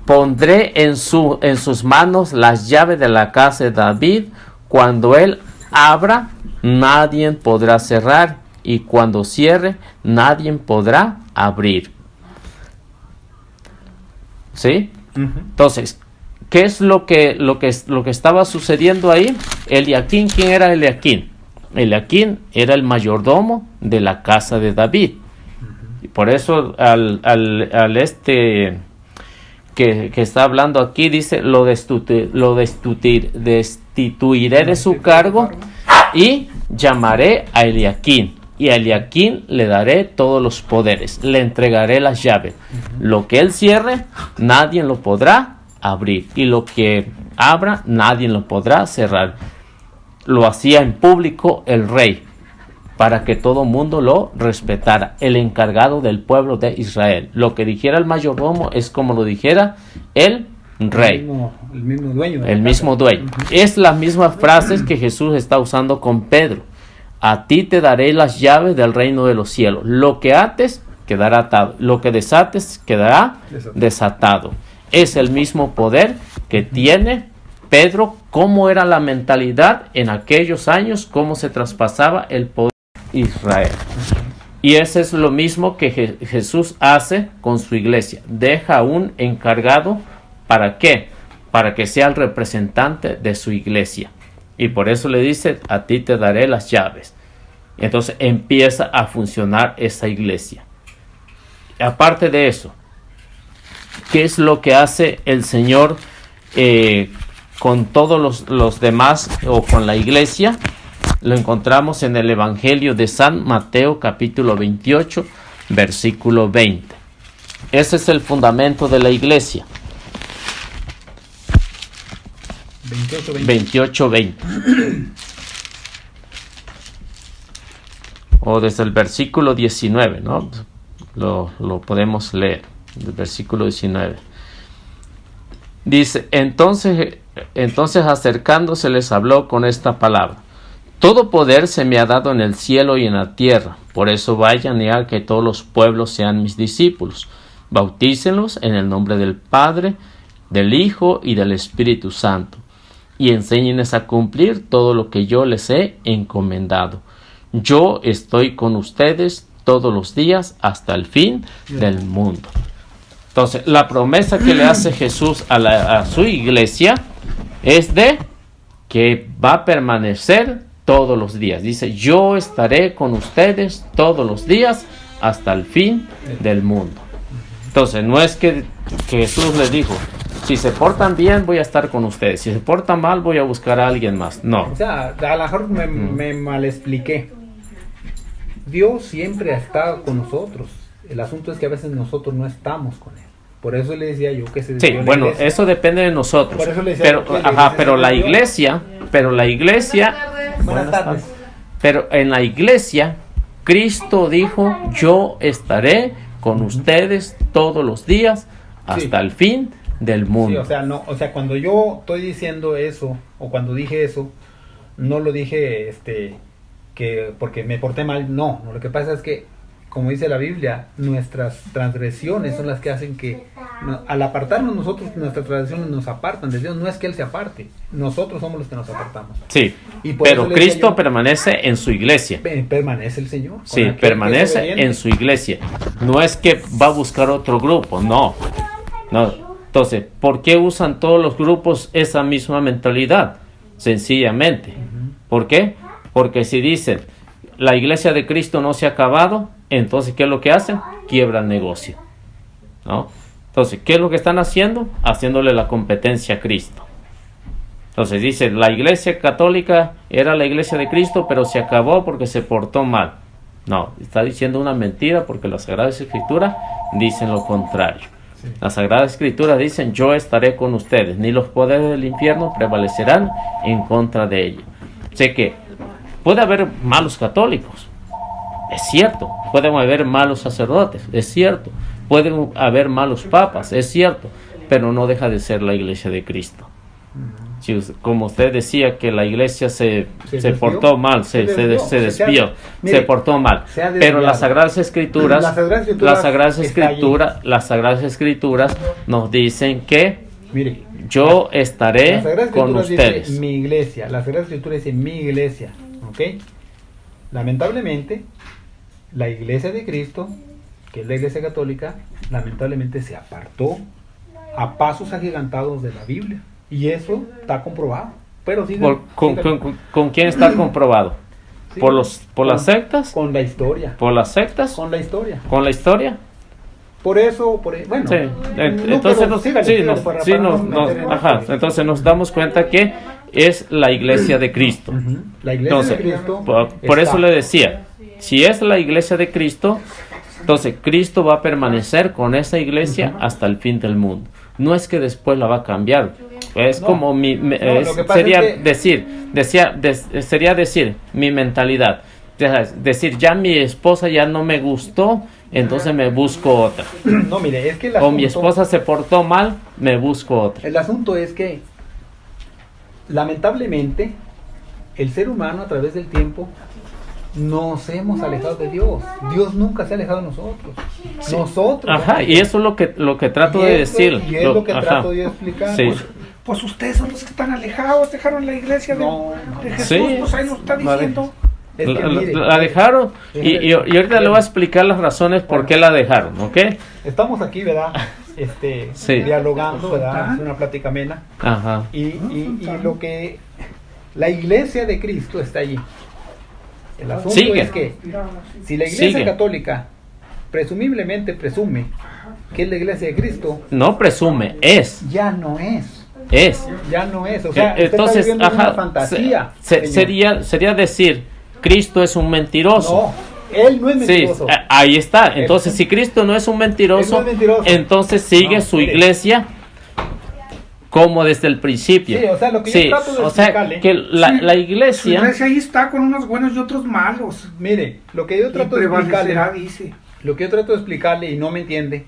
Pondré en sus manos las llaves de la casa de David. Cuando él abra, nadie podrá cerrar, y cuando cierre, nadie podrá abrir. ¿Sí? Entonces, ¿qué es lo que estaba sucediendo ahí? Eliaquín, ¿quién era Eliaquín? Eliaquín era el mayordomo de la casa de David. Y por eso que está hablando aquí, dice, lo destituiré de su cargo y llamaré a Eliaquín. Y a Eliaquín le daré todos los poderes, le entregaré las llaves. Lo que él cierre, nadie lo podrá abrir, y lo que abra, nadie lo podrá cerrar. Lo hacía en público el rey, para que todo mundo lo respetara, el encargado del pueblo de Israel. Lo que dijera el mayordomo es como lo dijera el rey. El mismo dueño. El mismo dueño. Es las mismas frases que Jesús está usando con Pedro. A ti te daré las llaves del reino de los cielos. Lo que ates, quedará atado. Lo que desates, quedará desatado. Es el mismo poder que tiene Pedro cómo era la mentalidad en aquellos años, cómo se traspasaba el poder de Israel. Y eso es lo mismo que Jesús hace con su iglesia. Deja un encargado, ¿para qué? Para que sea el representante de su iglesia. Y por eso le dice, a ti te daré las llaves. Entonces empieza a funcionar esa iglesia. Aparte de eso, ¿qué es lo que hace el Señor con todos los demás o con la iglesia? Lo encontramos en el Evangelio de San Mateo, capítulo 28, versículo 20. Ese es el fundamento de la iglesia. 28-20. O desde el versículo 19, ¿no? Lo podemos leer, el versículo 19. Dice, entonces acercándose les habló con esta palabra. Todo poder se me ha dado en el cielo y en la tierra. Por eso vayan y hagan que todos los pueblos sean mis discípulos. Bautícenlos en el nombre del Padre, del Hijo y del Espíritu Santo. Y enséñenles a cumplir todo lo que yo les he encomendado. Yo estoy con ustedes todos los días hasta el fin del mundo. Entonces, la promesa que le hace Jesús a su iglesia es de que va a permanecer todos los días. Dice, yo estaré con ustedes todos los días hasta el fin del mundo. Entonces, no es que Jesús les dijo, si se portan bien voy a estar con ustedes, si se portan mal voy a buscar a alguien más. No. O sea, a lo mejor me mal expliqué. Dios siempre ha estado con nosotros. El asunto es que a veces nosotros no estamos con Él. Por eso le decía yo que se... Sí, bueno, eso depende de nosotros. Por eso le decía pero la iglesia... Buenas tardes. Pero en la iglesia, Cristo dijo, yo estaré con ustedes todos los días hasta el fin del mundo. Sí, o sea, cuando yo estoy diciendo eso, o cuando dije eso, no lo dije que porque me porté mal, no, lo que pasa es que, como dice la Biblia, nuestras transgresiones son las que hacen que, al apartarnos nosotros, nuestras transgresiones nos apartan de Dios. No es que Él se aparte, nosotros somos los que nos apartamos. Sí, pero Cristo permanece en su iglesia. Permanece el Señor. Sí, permanece en su iglesia. No es que va a buscar otro grupo, no. Entonces, ¿por qué usan todos los grupos esa misma mentalidad? Sencillamente. ¿Por qué? Porque si dicen, la iglesia de Cristo no se ha acabado, entonces, ¿qué es lo que hacen? Quiebran el negocio, ¿no? Entonces, ¿qué es lo que están haciendo? Haciéndole la competencia a Cristo. Entonces, dice, la iglesia católica era la iglesia de Cristo, pero se acabó porque se portó mal. No, está diciendo una mentira porque las Sagradas Escrituras dicen lo contrario. Sí. Las Sagradas Escrituras dicen, yo estaré con ustedes, ni los poderes del infierno prevalecerán en contra de ella. Sé que puede haber malos católicos, es cierto. Pueden haber malos sacerdotes, es cierto. Pueden haber malos papas, es cierto. Pero no deja de ser la iglesia de Cristo. Si, como usted decía que la iglesia se portó mal, se desvió, se portó mal. Pero las Sagradas Escrituras, las Sagradas Escrituras nos dicen que yo estaré con ustedes. Dice, mi iglesia, la Sagrada Escritura dice mi iglesia, ¿ok? Lamentablemente, la iglesia de Cristo, que es la iglesia católica, lamentablemente se apartó a pasos agigantados de la Biblia. Y eso está comprobado. Pero ¿Con quién está comprobado? Sí, ¿Por las sectas? Con la historia. ¿Por las sectas? Con la historia. ¿Con la historia? Por eso, bueno. Sí. Entonces entonces nos damos cuenta que es la iglesia de Cristo. La iglesia de Cristo. Por eso le decía, si es la iglesia de Cristo, entonces Cristo va a permanecer con esa iglesia hasta el fin del mundo. No es que después la va a cambiar. Es como sería decir mi mentalidad. Decir, ya mi esposa ya no me gustó, entonces me busco otra. No, mire, es que mi esposa se portó mal, me busco otra. El asunto es que, lamentablemente, el ser humano a través del tiempo nos hemos alejado de Dios. Dios nunca se ha alejado de nosotros. Sí. Nosotros. Ajá, y eso es lo que trato de decir. Y es lo que trato de explicar. Sí. Pues ustedes son los que están alejados, dejaron la iglesia de Jesús, Sí. pues ahí nos está diciendo. Es que, mire, la dejaron y ahorita le voy a explicar las razones por qué la dejaron, ¿ok? estamos aquí, ¿verdad? Sí. Dialogando, ¿verdad? Es una plática amena. Ajá. Y lo que la iglesia de Cristo está allí. El asunto Sigue. es que si la iglesia Sigue. católica presumiblemente presume que es la iglesia de Cristo, No presume, es. ya no es. Ya no es. O sea, usted Entonces, está viviendo una ajá, fantasía. Señor. sería decir, Cristo es un mentiroso. No, él no es Sí, mentiroso. ahí está. Entonces, si Cristo no es un mentiroso, Él no es mentiroso. entonces sigue No, su mire. iglesia como desde el principio. Sí, o sea, lo que yo trato de o sea, explicarle- que la Su iglesia... iglesia ahí está con unos buenos y otros malos. Mire, lo que yo Y trato de prevalecerá, explicarle, dice. lo que yo trato de explicarle y no me entiende,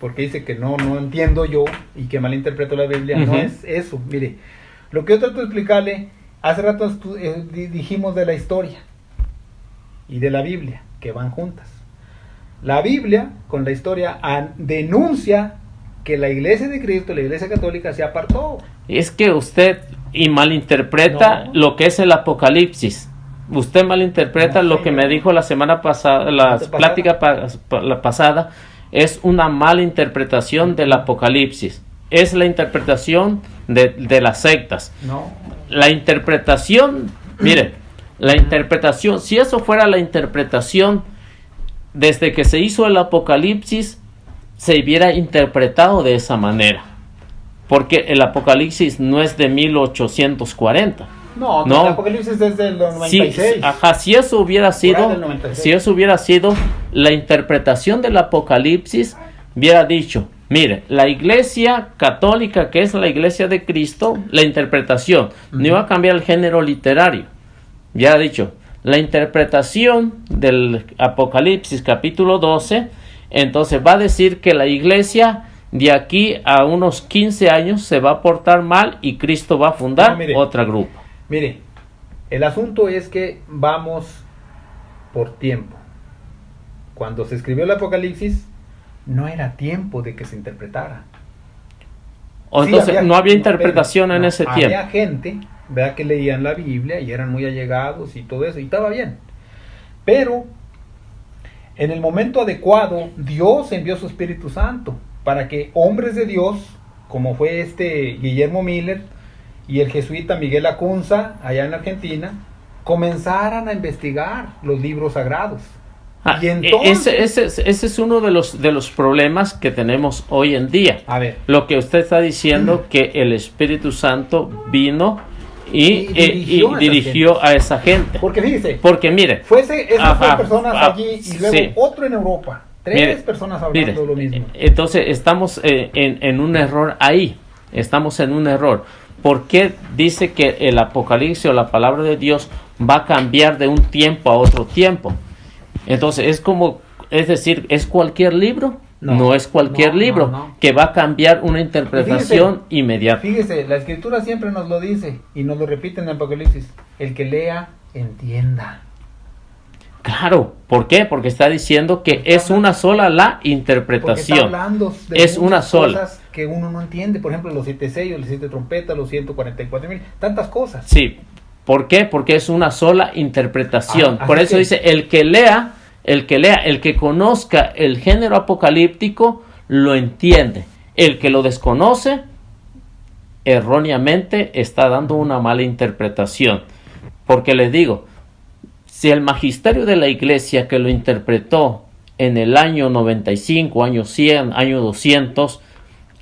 porque dice que no entiendo yo y que malinterpreto la Biblia, no Ujú. es eso. Mire, lo que yo trato de explicarle, hace rato dijimos de la historia y de la Biblia, que van juntas. La Biblia con la historia denuncia que la iglesia de Cristo, la iglesia católica, se apartó. Es que usted malinterpreta No. lo que es el Apocalipsis. Usted malinterpreta No, lo que señor. me dijo la semana pasada, la Antepasada. plática la pasada, es una mala interpretación del Apocalipsis. Es la interpretación de las sectas. No. La interpretación, mire, la interpretación, si eso fuera la interpretación desde que se hizo el Apocalipsis, se hubiera interpretado de esa manera. Porque el Apocalipsis no es de 1840. No, No. el Apocalipsis es del Sí, 96. ajá, si eso hubiera sido, del 96. si eso hubiera sido la interpretación del Apocalipsis, hubiera dicho, mire, la iglesia católica, que es la iglesia de Cristo, la interpretación, no iba a cambiar el género literario. Ya ha dicho, la interpretación del Apocalipsis capítulo 12, entonces va a decir que la iglesia de aquí a unos 15 años se va a portar mal y Cristo va a fundar No, mire. otra grupo. Mire, el asunto es que vamos por tiempo. Cuando se escribió el Apocalipsis, no era tiempo de que se interpretara. O Sí, entonces no había no, interpretación pero en no, ese tiempo. Había gente, ¿verdad?, que leían la Biblia y eran muy allegados y todo eso, y estaba bien. Pero en el momento adecuado, Dios envió su Espíritu Santo para que hombres de Dios, como fue Guillermo Miller y el jesuita Miguel Acunza, allá en Argentina, comenzaran a investigar los libros sagrados. Ah, Y entonces, ese es uno de los problemas que tenemos hoy en día. a ver, Lo que usted está diciendo, que el Espíritu Santo vino y dirigió a esa gente. porque fíjese, Porque mire, esas Ajá, personas allí y luego sí. otro en Europa, tres Mire, personas hablando mire, lo mismo. entonces estamos en un error ahí. Estamos en un error. ¿Por qué dice que el Apocalipsis o la palabra de Dios va a cambiar de un tiempo a otro tiempo? Entonces es decir, ¿es cualquier libro? No es cualquier no, libro no. que va a cambiar una interpretación inmediata. Fíjese, la Escritura siempre nos lo dice y nos lo repite en el Apocalipsis. El que lea, entienda. Claro, ¿por qué? Porque está diciendo que es una sola la Porque está interpretación. hablando de Es una muchas sola. cosas que uno no entiende. Por ejemplo, los 7 sellos, los 7 trompetas, los 144,000, tantas cosas. Sí, ¿por qué? Porque es una sola interpretación. Ah, Por así eso que- dice, el que conozca el género apocalíptico, lo entiende. El que lo desconoce, erróneamente está dando una mala interpretación. Porque les digo, si el magisterio de la iglesia que lo interpretó en el año 95, año 100, año 200,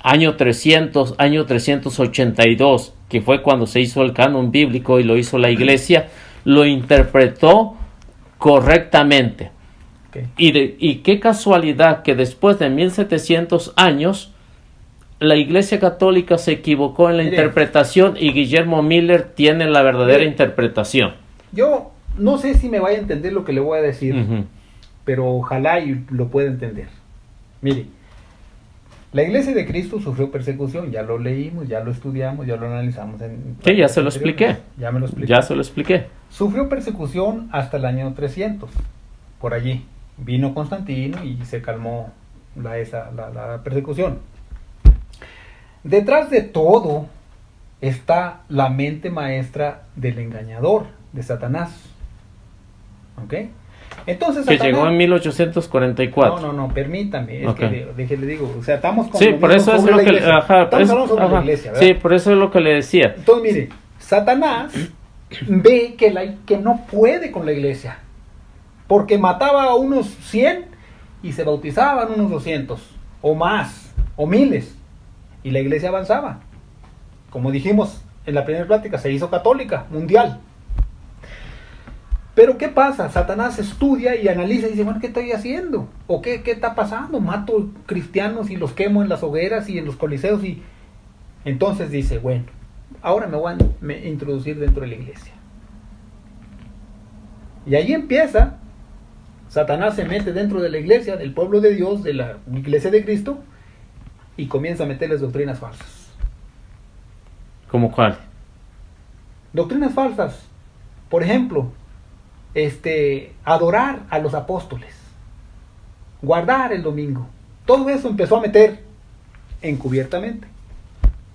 año 300, año 382, que fue cuando se hizo el canon bíblico y lo hizo la iglesia, lo interpretó correctamente. Okay. Y qué casualidad que después de 1700 años la Iglesia Católica se equivocó en la Mire. interpretación y Guillermo Miller tiene la verdadera Mire. interpretación. Yo no sé si me vaya a entender lo que le voy a decir, Ujú. pero ojalá y lo pueda entender. Mire, La iglesia de Cristo sufrió persecución, ya lo leímos, ya lo estudiamos, ya lo analizamos. Sí, ya se lo expliqué. Ya me lo expliqué. Ya se lo expliqué. Sufrió persecución hasta el año 300, por allí. Vino Constantino y se calmó la persecución. Detrás de todo está la mente maestra del engañador, de Satanás. ¿Ok? Entonces, Que Satanás, llegó en 1844. No, permítame, es Okay. que le digo, o sea, estamos con Sí, lo por mismo eso es sobre lo la que... iglesia. Ajá, Estamos hablando sobre ajá. la iglesia, ¿verdad? Sí, por eso es lo que le decía. Entonces, mire, Satanás ve que no puede con la iglesia, porque mataba a unos 100 y se bautizaban unos 200, o más, o miles, y la iglesia avanzaba. Como dijimos en la primera plática, se hizo católica, mundial. Pero ¿qué pasa? Satanás estudia y analiza y dice, bueno, ¿qué estoy haciendo? ¿O qué está pasando? Mato cristianos y los quemo en las hogueras y en los coliseos. Y entonces dice, bueno, ahora me voy a introducir dentro de la iglesia. Y ahí empieza, Satanás se mete dentro de la iglesia, del pueblo de Dios, de la iglesia de Cristo, y comienza a meterles doctrinas falsas. ¿Cómo cuál? Doctrinas falsas. Por ejemplo, adorar a los apóstoles, guardar el domingo. Todo eso empezó a meter encubiertamente.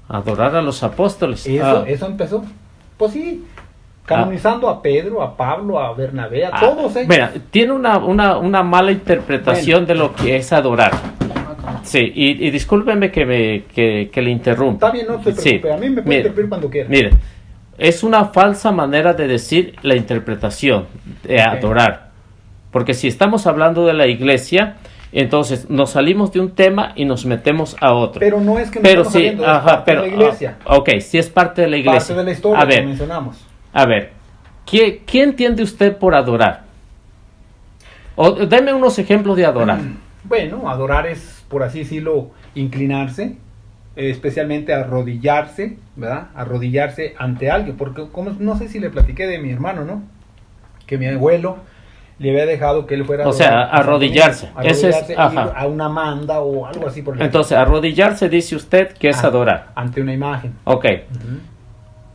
Adorar a los apóstoles. Eso empezó. Pues sí, canonizando a Pedro, a Pablo, a Bernabé, a todos ellos. Mira, tiene una mala interpretación de lo que es adorar. Sí, y discúlpeme que le interrumpa. Está bien, no se preocupe. Sí. A mí me puede interrumpir cuando quiera. Mire, es una falsa manera de decir la interpretación de adorar. Porque si estamos hablando de la iglesia, entonces nos salimos de un tema y nos metemos a otro. Pero no es que nos estamos saliendo, es parte de la iglesia. Ok, sí es parte de la iglesia. Parte de la historia que mencionamos. A ver, ¿qué entiende usted por adorar? Deme unos ejemplos de adorar. Bueno, adorar es, por así decirlo, inclinarse, especialmente arrodillarse, ¿verdad? Arrodillarse ante alguien, porque no sé si le platiqué de mi hermano, ¿no? Que mi abuelo le había dejado que él fuera o sea, arrodillarse. Ese es, ir a una manda o algo así por el Entonces, arrodillarse dice usted que es adorar. Ante una imagen. Ok.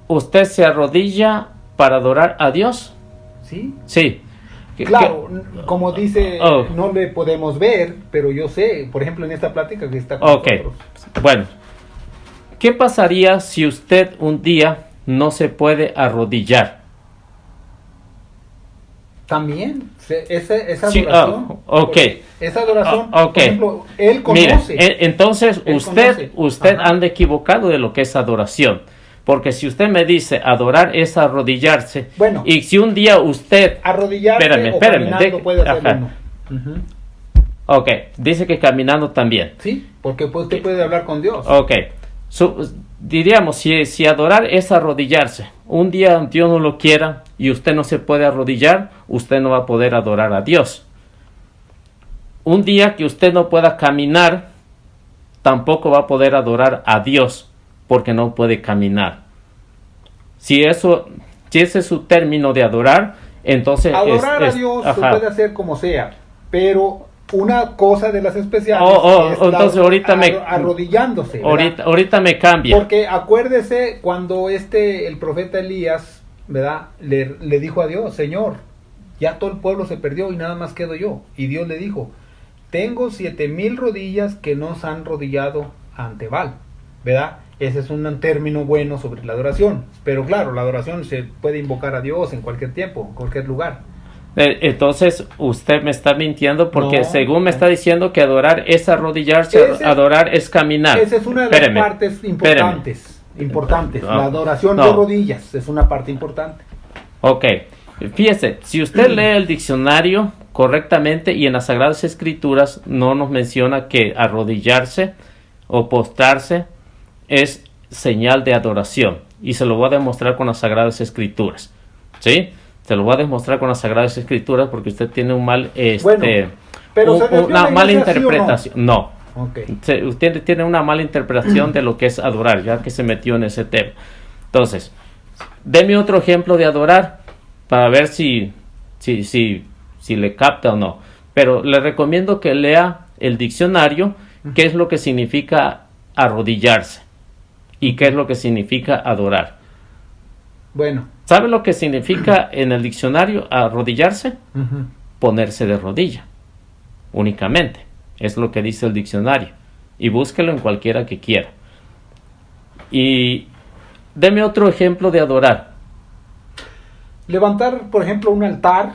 ¿Usted se arrodilla para adorar a Dios? Sí. Sí. Claro, como dice, no le podemos ver, pero yo sé, por ejemplo, en esta plática que está con nosotros. Bueno, ¿qué pasaría si usted un día no se puede arrodillar? También, esa adoración. Esa adoración, por ejemplo, él conoce. Mire, entonces usted anda equivocado de lo que es adoración. Porque si usted me dice adorar es arrodillarse, bueno, y si un día usted... Arrodillarse caminando puede hacer uno. Ok, dice que caminando también. Sí, porque usted puede hablar con Dios. Ok, diríamos, si adorar es arrodillarse, un día Dios no lo quiera y usted no se puede arrodillar, usted no va a poder adorar a Dios. Un día que usted no pueda caminar, tampoco va a poder adorar a Dios, porque no puede caminar. Si ese es su término de adorar, entonces... Adorar a Dios se puede hacer como sea, pero una cosa de las especiales es entonces ahorita arrodillándose. Ahorita me cambia. Porque acuérdese cuando el profeta Elías, ¿verdad? Le dijo a Dios, Señor, ya todo el pueblo se perdió y nada más quedo yo. Y Dios le dijo, tengo 7,000 rodillas que no se han arrodillado ante Baal, ¿verdad? Ese es un término bueno sobre la adoración. Pero claro, la adoración se puede invocar a Dios en cualquier tiempo, en cualquier lugar. Entonces usted me está mintiendo porque según me está diciendo que adorar es arrodillarse, adorar es caminar. Esa es una de las partes importantes. La adoración de rodillas es una parte importante. Ok, fíjese, si usted lee el diccionario correctamente y en las Sagradas Escrituras no nos menciona que arrodillarse o postrarse es señal de adoración, y se lo voy a demostrar con las Sagradas Escrituras, ¿sí? Se lo voy a demostrar con las Sagradas Escrituras porque usted tiene un mal, una mala interpretación. ¿Sí o no? Okay. Usted tiene una mala interpretación de lo que es adorar, ya que se metió en ese tema. Entonces, deme otro ejemplo de adorar para ver si le capta o no. Pero le recomiendo que lea el diccionario ¿qué es lo que significa arrodillarse? ¿Y qué es lo que significa adorar? Bueno. ¿Sabe lo que significa en el diccionario arrodillarse? Ponerse de rodilla, únicamente. Es lo que dice el diccionario. Y búsquelo en cualquiera que quiera. Y deme otro ejemplo de adorar. Levantar, por ejemplo, un altar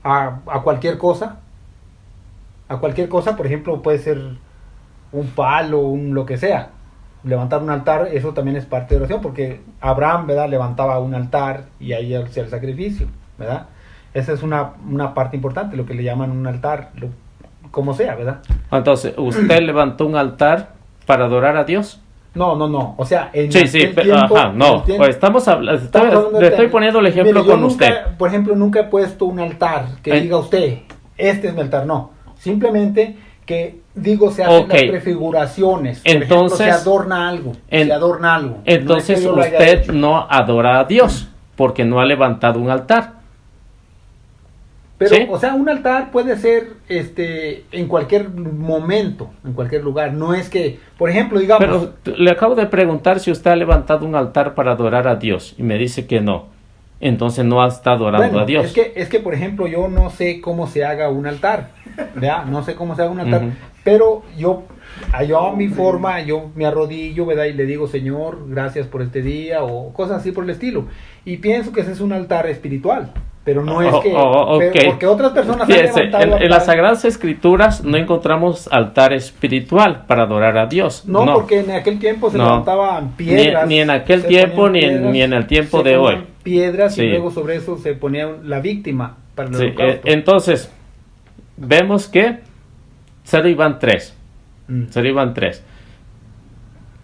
a cualquier cosa. A cualquier cosa, por ejemplo, puede ser un palo, lo que sea. Levantar un altar, eso también es parte de oración, porque Abraham, ¿verdad?, levantaba un altar y ahí hacía el sacrificio, ¿verdad? Esa es una parte importante, lo que le llaman un altar, como sea, ¿verdad? Entonces, ¿usted levantó un altar para adorar a Dios? No, o sea, en tiempo, no, pues estamos hablando, le estoy poniendo el ejemplo. Mire, con usted. Por ejemplo, nunca he puesto un altar que diga usted, este es mi altar, no. Simplemente que digo, se hacen las prefiguraciones. Por ejemplo, se adorna algo. Entonces no usted no adora a Dios porque no ha levantado un altar. Pero, ¿sí? O sea, un altar puede ser en cualquier momento, en cualquier lugar. No es que, por ejemplo, digamos... Pero le acabo de preguntar si usted ha levantado un altar para adorar a Dios y me dice que no. Entonces no está adorando a Dios. Es que, por ejemplo, yo no sé cómo se haga un altar. ¿Verdad? No sé cómo se haga un altar. Pero yo a mi forma, yo me arrodillo, ¿verdad? Y le digo, Señor, gracias por este día, o cosas así por el estilo. Y pienso que ese es un altar espiritual. Pero no es que... Okay. Porque otras personas han levantado en las Sagradas Escrituras no encontramos altar espiritual para adorar a Dios. No, porque en aquel tiempo se levantaban piedras. Ni en aquel tiempo, ni en el tiempo de hoy. Piedras y luego sobre eso se ponía la víctima para el holocausto. Entonces, vemos que solo iban tres.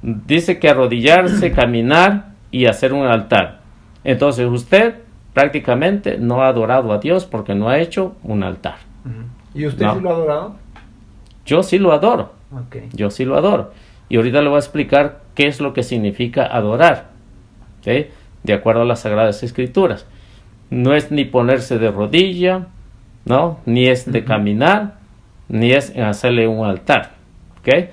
Dice que arrodillarse, caminar y hacer un altar. Entonces usted prácticamente no ha adorado a Dios porque no ha hecho un altar. ¿Y usted sí lo ha adorado? Yo sí lo adoro. Okay. Yo sí lo adoro. Y ahorita le voy a explicar qué es lo que significa adorar. ¿Sí? De acuerdo a las Sagradas Escrituras. No es ni ponerse de rodilla, ¿no? Ni es de caminar, ni es hacerle un altar. ¿Ok?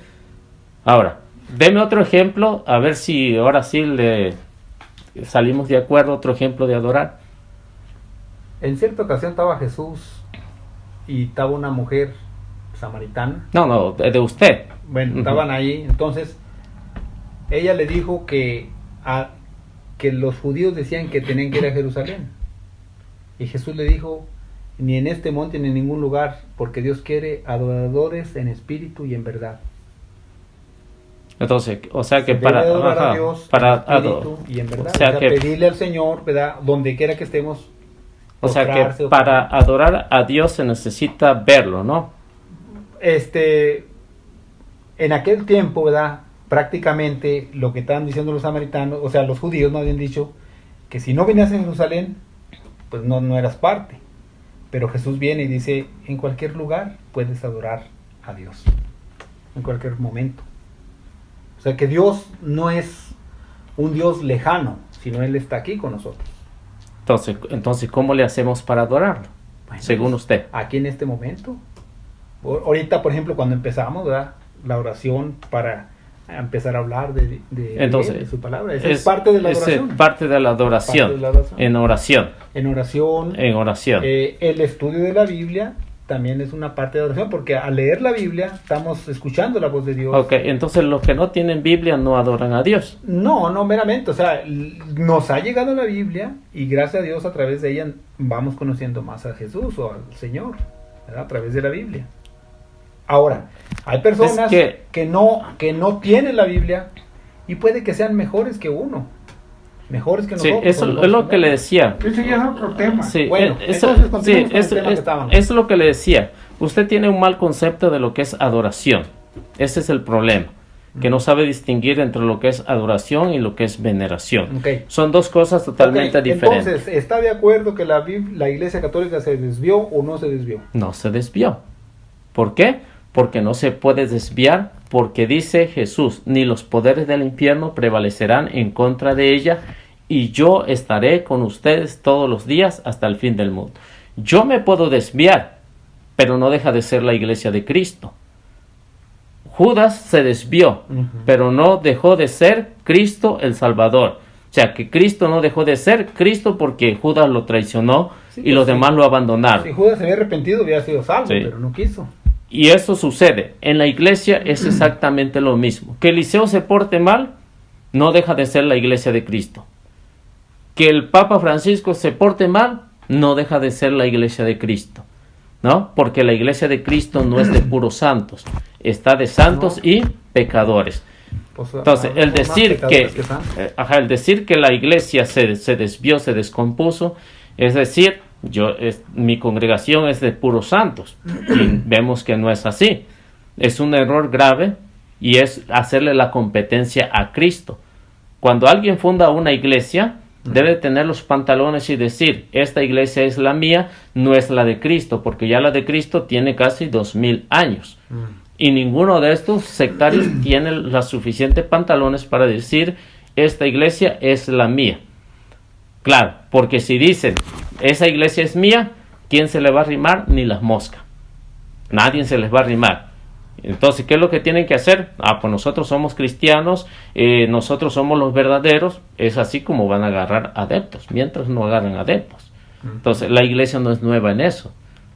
Ahora, deme otro ejemplo, a ver si ahora sí le salimos de acuerdo. Otro ejemplo de adorar. En cierta ocasión estaba Jesús y estaba una mujer samaritana. No, de usted. Bueno, estaban ahí. Entonces, ella le dijo que los judíos decían que tenían que ir a Jerusalén. Y Jesús le dijo, ni en este monte ni en ningún lugar, porque Dios quiere adoradores en espíritu y en verdad. Entonces, o sea que para adorar a Dios en espíritu y en verdad. O sea que pedirle al Señor, ¿verdad? Donde quiera que estemos. O sea que para adorar a Dios se necesita verlo, ¿no? En aquel tiempo, ¿verdad? Prácticamente lo que estaban diciendo los samaritanos, o sea, los judíos no habían dicho que si no venías a Jerusalén, pues no eras parte. Pero Jesús viene y dice, en cualquier lugar puedes adorar a Dios. En cualquier momento. O sea que Dios no es un Dios lejano, sino Él está aquí con nosotros. Entonces, ¿cómo le hacemos para adorarlo? Bueno, según usted. Aquí en este momento. Ahorita, por ejemplo, cuando empezamos, ¿verdad? La oración para empezar a hablar de su palabra. Es parte de la adoración. Es parte de la adoración. En oración. En oración. El estudio de la Biblia también es una parte de oración, porque al leer la Biblia estamos escuchando la voz de Dios. Ok, entonces los que no tienen Biblia no adoran a Dios. No meramente, o sea, nos ha llegado la Biblia y gracias a Dios a través de ella vamos conociendo más a Jesús o al Señor, ¿verdad? A través de la Biblia. Ahora, hay personas que no tienen la Biblia y puede que sean mejores que uno. Mejores que nosotros. Sí, eso es lo que le decía. Ese ya es otro tema. Sí, bueno, eso es lo que le decía. Usted tiene un mal concepto de lo que es adoración. Ese es el problema. Que no sabe distinguir entre lo que es adoración y lo que es veneración. Okay. Son dos cosas totalmente diferentes. Entonces, ¿está de acuerdo que la Iglesia Católica se desvió o no se desvió? No se desvió. ¿Por qué? Porque no se puede desviar, porque dice Jesús, ni los poderes del infierno prevalecerán en contra de ella, y yo estaré con ustedes todos los días hasta el fin del mundo. Yo me puedo desviar, pero no deja de ser la iglesia de Cristo. Judas se desvió, pero no dejó de ser Cristo el Salvador. O sea, que Cristo no dejó de ser Cristo porque Judas lo traicionó y los demás lo abandonaron. Si Judas se había arrepentido, hubiera sido salvo, Sí. pero no quiso. Y eso sucede. En la iglesia es exactamente lo mismo. Que Eliseo se porte mal, no deja de ser la iglesia de Cristo. Que el Papa Francisco se porte mal, no deja de ser la iglesia de Cristo. ¿No? Porque la iglesia de Cristo no es de puros santos. Está de santos y pecadores. Pues, Entonces, el más decir pecadores que, santos. el decir que la iglesia se desvió, se descompuso, es decir, mi congregación es de puros santos. Y vemos que no es así. Es un error grave y es hacerle la competencia a Cristo. Cuando alguien funda una iglesia, debe tener los pantalones y decir, esta iglesia es la mía, no es la de Cristo, porque ya la de Cristo tiene casi 2000 años. Y ninguno de estos sectarios tiene los suficientes pantalones para decir, esta iglesia es la mía. Claro, porque si dicen, esa iglesia es mía, ¿quién se le va a arrimar? Ni las moscas. Nadie se les va a arrimar. Entonces, ¿qué es lo que tienen que hacer? Pues nosotros somos cristianos, nosotros somos los verdaderos. Es así como van a agarrar adeptos, mientras no agarran adeptos. Entonces, la iglesia no es nueva en eso.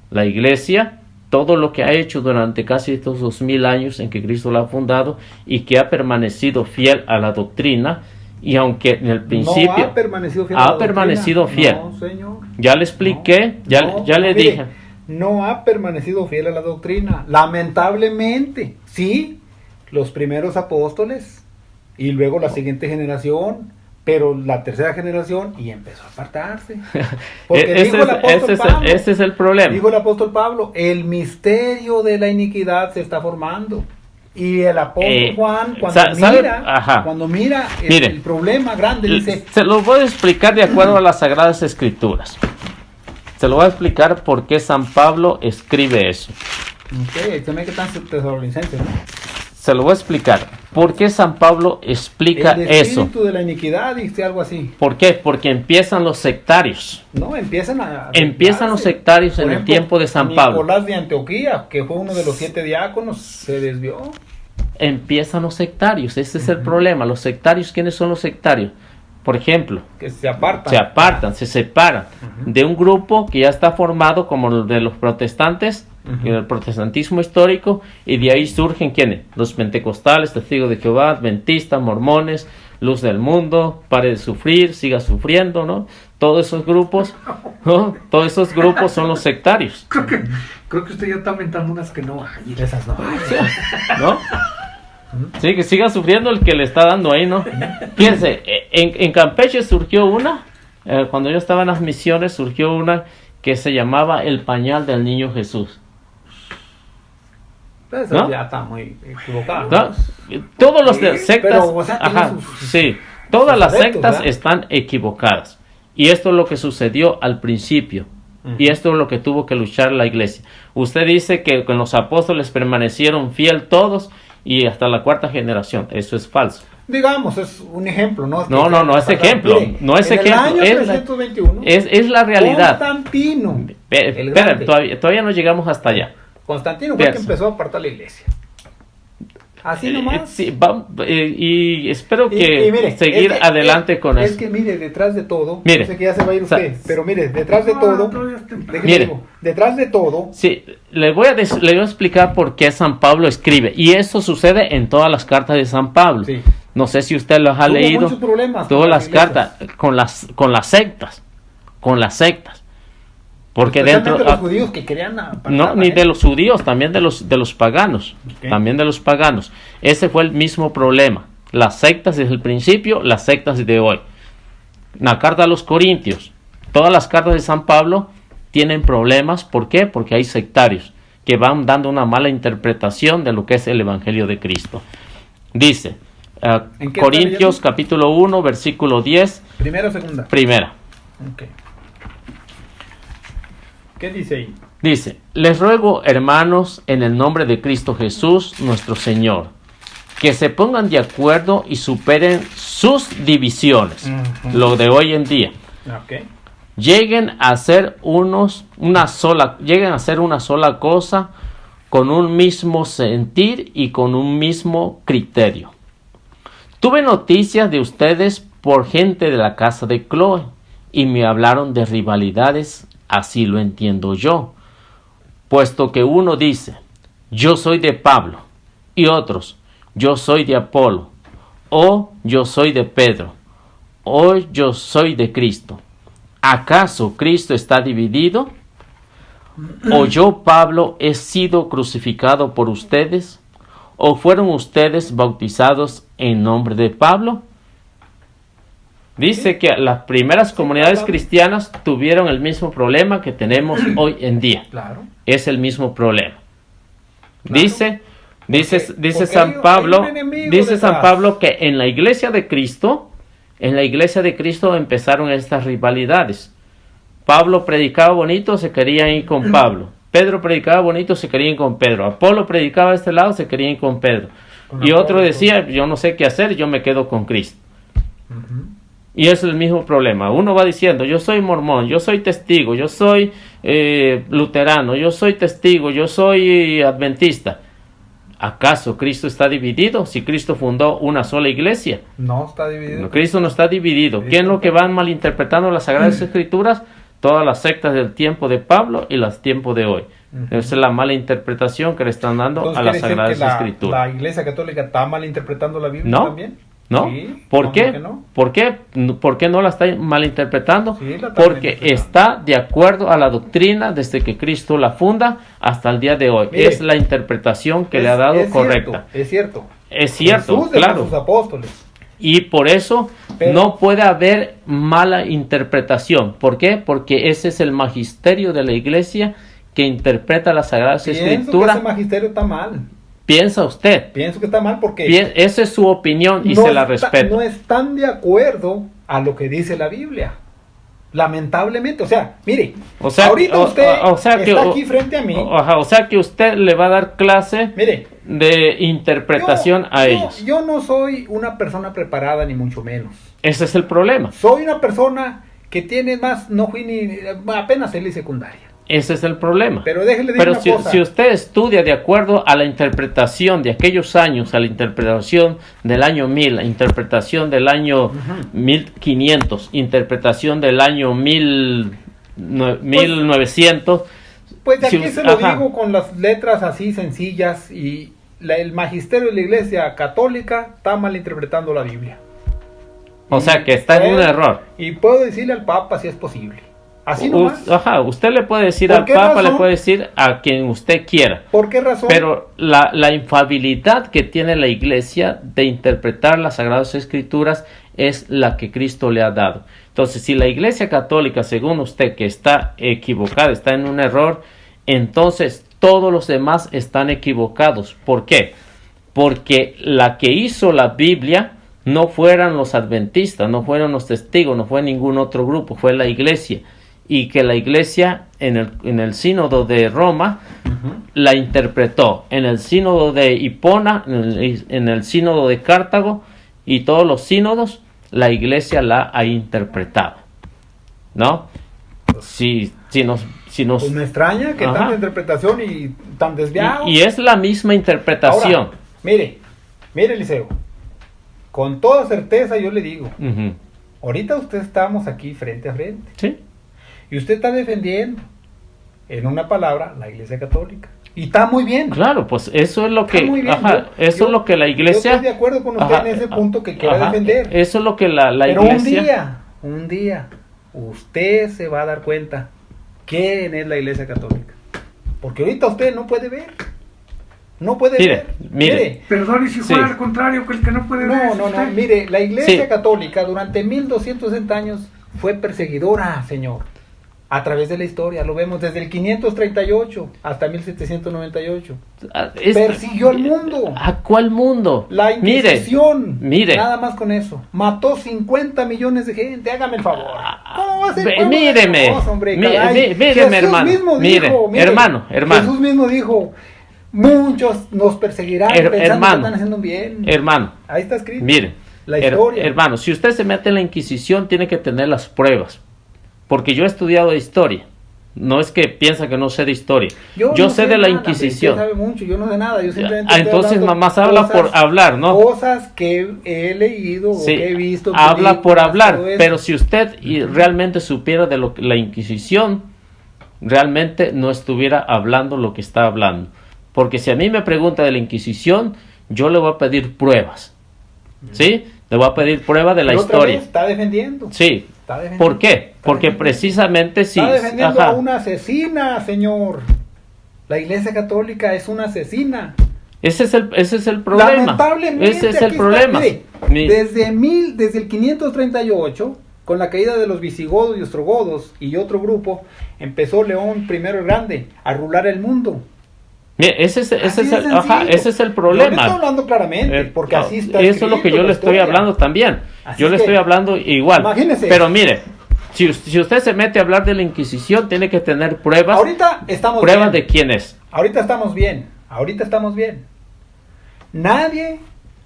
La iglesia, todo lo que ha hecho durante casi estos 2000 años en que Cristo la ha fundado y que ha permanecido fiel a la doctrina, y aunque en el principio no ha permanecido fiel a la permanecido doctrina. fiel. No, señor. Ya le expliqué, No, ya le mire, dije. No ha permanecido fiel a la doctrina. Lamentablemente, sí, los primeros apóstoles y luego la siguiente generación, pero la tercera generación y empezó a apartarse. Porque Ese es el problema. dijo el apóstol Pablo, el misterio de la iniquidad se está formando. Y el apóstol Juan, cuando mira el problema grande, dice... Se lo voy a explicar de acuerdo a las Sagradas Escrituras. Se lo voy a explicar por qué San Pablo escribe eso. Ok, también que están tesalonicenses, ¿no? Se lo voy a explicar. ¿Por qué San Pablo explica el eso? espíritu de la iniquidad, dice algo así. ¿Por qué? Porque empiezan los sectarios. No, empiezan los sectarios Por en ejemplo, el tiempo de San Pablo. Nicolás de Antioquía, que fue uno de los 7 diáconos, se desvió. Empiezan los sectarios. Ese es el problema. Los sectarios, ¿quiénes son los sectarios? Por ejemplo, Que se apartan. se separan de un grupo que ya está formado como el de los protestantes, el protestantismo histórico, y de ahí surgen ¿quiénes? Los pentecostales, testigos de Jehová, adventistas, mormones, luz del mundo, pare de sufrir, siga sufriendo, ¿no? Todos esos grupos, ¿no? Todos esos grupos son los sectarios. Creo que usted ya está inventando unas que no hay. Esas no. ¿No? Sí, que siga sufriendo el que le está dando ahí, ¿no? Fíjense, en Campeche surgió una, cuando yo estaba en las misiones, surgió una que se llamaba el pañal del niño Jesús. Eso ¿No? ya está muy equivocado. ¿No? Todos los de Sí, sectas, pero, o sea, tiene sí, todas sus las adeptos, sectas ¿verdad? están equivocadas. Y esto es lo que sucedió al principio. Y esto es lo que tuvo que luchar la iglesia. Usted dice que con los apóstoles permanecieron fiel todos y hasta la 4ª generación. Eso es falso. Digamos, es un ejemplo, ¿no? No es ejemplo. Mire, No es en ejemplo. el año 321, Es la realidad. Constantino, el Espera, grande. todavía no llegamos hasta allá. Constantino fue el que Piensa. empezó a apartar la iglesia. Así nomás. Sí, y espero Y que mire, seguir adelante con es eso. que mire, detrás de todo, Mire, sé que ya se va a ir usted, pero mire, detrás de No, todo, todavía es temprano. déjeme Mire. digo, detrás de todo, Sí, le voy a explicar por qué San Pablo escribe. Y eso sucede en todas las cartas de San Pablo. Sí. No sé si usted los ha tuvo leído. muchos problemas Todas con las iglesias. cartas, con las sectas. Porque Especialmente dentro... los judíos que querían apartar No, a ni él. de los judíos, también de los paganos. Ok. También de los paganos. Ese fue el mismo problema. Las sectas desde el principio, las sectas de hoy. La carta a los Corintios. Todas las cartas de San Pablo tienen problemas. ¿Por qué? Porque hay sectarios que van dando una mala interpretación de lo que es el Evangelio de Cristo. Dice, ¿En qué Corintios está capítulo 1, versículo 10, ¿Primera o segunda? primera. Ok. ¿Qué dice ahí? Dice, les ruego, hermanos, en el nombre de Cristo Jesús, nuestro Señor, que se pongan de acuerdo y superen sus divisiones, lo de hoy en día. Ok. Lleguen a ser una sola cosa, con un mismo sentir y con un mismo criterio. Tuve noticias de ustedes por gente de la casa de Cloé y me hablaron de rivalidades, así lo entiendo yo, puesto que uno dice, yo soy de Pablo, y otros, yo soy de Apolo, o yo soy de Pedro, o yo soy de Cristo. ¿Acaso Cristo está dividido? ¿O yo, Pablo, he sido crucificado por ustedes? ¿O fueron ustedes bautizados en nombre de Pablo? Dice que las primeras comunidades cristianas tuvieron el mismo problema que tenemos hoy en día. Claro. Es el mismo problema. Claro. Dice San Pablo, que en la iglesia de Cristo empezaron estas rivalidades. Pablo predicaba bonito, se querían ir con Pablo. Pedro predicaba bonito, se querían ir con Pedro. Apolo predicaba de este lado, se querían ir con Pedro. Y otro decía, yo no sé qué hacer, yo me quedo con Cristo. Y es el mismo problema. Uno va diciendo, yo soy mormón, yo soy testigo, yo soy luterano, yo soy testigo, yo soy adventista. ¿Acaso Cristo está dividido? Si Cristo fundó una sola iglesia. No está dividido. No, Cristo no está dividido. ¿Quién es lo que van malinterpretando las Sagradas Escrituras? Todas las sectas del tiempo de Pablo y las tiempos de hoy. Esa es la mala interpretación que le están dando. Entonces, a las Sagradas Escrituras. ¿La Iglesia Católica está malinterpretando la Biblia también? ¿No? Sí, ¿Por qué? No? ¿Por qué no la está malinterpretando? Sí, la está porque está de acuerdo a la doctrina desde que Cristo la funda hasta el día de hoy. Mire, es la interpretación que le ha dado correcta. Es cierto. Jesús claro. Sus apóstoles. Y por eso no puede haber mala interpretación. ¿Por qué? Porque ese es el magisterio de la iglesia que interpreta las Sagradas Escrituras. Ese magisterio está mal. ¿Piensa usted? Pienso que está mal porque... Esa es su opinión y se la respeto. No están de acuerdo a lo que dice la Biblia. Lamentablemente. O sea, mire, ahorita usted está aquí frente a mí. O sea que usted le va a dar clase de interpretación a ellos. Yo no soy una persona preparada ni mucho menos. Ese es el problema. Soy una persona que tiene más, no fui ni, apenas salí secundaria. Ese es el problema. Pero déjele decir una cosa. Si usted estudia de acuerdo a la interpretación de aquellos años, a la interpretación del año 1000, la interpretación del año 1500, interpretación del año 1900. Pues de aquí se lo digo con las letras así sencillas y el magisterio de la Iglesia Católica está malinterpretando la Biblia. O sea que está en un error. Y puedo decirle al Papa si es posible. Así nomás. Usted le puede decir al Papa, le puede decir a quien usted quiera. ¿Por qué razón? Pero la infalibilidad que tiene la Iglesia de interpretar las Sagradas Escrituras es la que Cristo le ha dado. Entonces, si la Iglesia Católica, según usted, que está equivocada, está en un error, entonces todos los demás están equivocados. ¿Por qué? Porque la que hizo la Biblia no fueron los adventistas, no fueron los testigos, no fue ningún otro grupo, fue la Iglesia. Y que la Iglesia en el sínodo de Roma la interpretó, en el sínodo de Hipona, en el sínodo de Cartago y todos los sínodos, la Iglesia la ha interpretado, ¿no? Pues me extraña que tanta interpretación y tan desviado. Y es la misma interpretación. Ahora, mire Eliseo, con toda certeza yo le digo, ahorita usted estamos aquí frente a frente. Sí. Y usted está defendiendo, en una palabra, la Iglesia Católica. Y está muy bien. Claro, pues eso es lo que... es lo que la Iglesia... Yo estoy de acuerdo con usted en ese punto que quiera defender. Eso es lo que la Pero Iglesia... un día, usted se va a dar cuenta quién es la Iglesia Católica. Porque ahorita usted no puede ver. No puede ver. Mire. Perdón, y si fuera al contrario, que el que no puede ver. No. Mire, la Iglesia Católica durante 1260 años fue perseguidora, señor. A través de la historia, lo vemos desde el 538 hasta 1798. Persiguió al mundo. ¿A cuál mundo? La Inquisición. Mire. Nada más con eso. Mató 50 millones de gente. Hágame el favor. ¿Cómo va a ser? Míreme, hermano. Hermano. Jesús mismo dijo, muchos nos perseguirán pensando que están haciendo un bien. Hermano. Ahí está escrito. Mire. La historia. Hermano, si usted se mete en la Inquisición, tiene que tener las pruebas. Porque yo he estudiado historia, No es que piensa que no sé de historia. Yo Yo no sé sé de la nada, Inquisición. usted sabe mucho, yo no sé nada, yo simplemente estoy Entonces hablando mamás habla por hablar, ¿no? Cosas que he leído o Sí, que he visto. habla por películas, hablar, todo eso. pero si usted realmente supiera de lo que la Inquisición, realmente no estuviera hablando lo que está hablando. Porque si a mí me pregunta de la Inquisición, yo le voy a pedir pruebas, ¿sí? Le voy a pedir pruebas de la Pero otra historia. vez está defendiendo. Sí. Está defendiendo. ¿Por qué? Está Porque defendiendo. precisamente sí. Está defendiendo Ajá. a una asesina, señor. La Iglesia Católica es una asesina. Ese es el problema. Lamentablemente, Ese es aquí el está, problema. mire, desde el 538, con la caída de los visigodos y ostrogodos y otro grupo, empezó León I el Grande a rular el mundo. Mire, ese es Así de el sencillo. problema. Yo le estoy hablando claramente, porque así está Eso es lo que escrito yo en le la estoy historia. hablando también. Así Yo le que, estoy hablando igual. imagínese. Pero mire, si usted se mete a hablar de la Inquisición, tiene que tener pruebas. Ahorita estamos Pruebas bien. de quién es. Ahorita estamos bien. Ahorita estamos bien. Nadie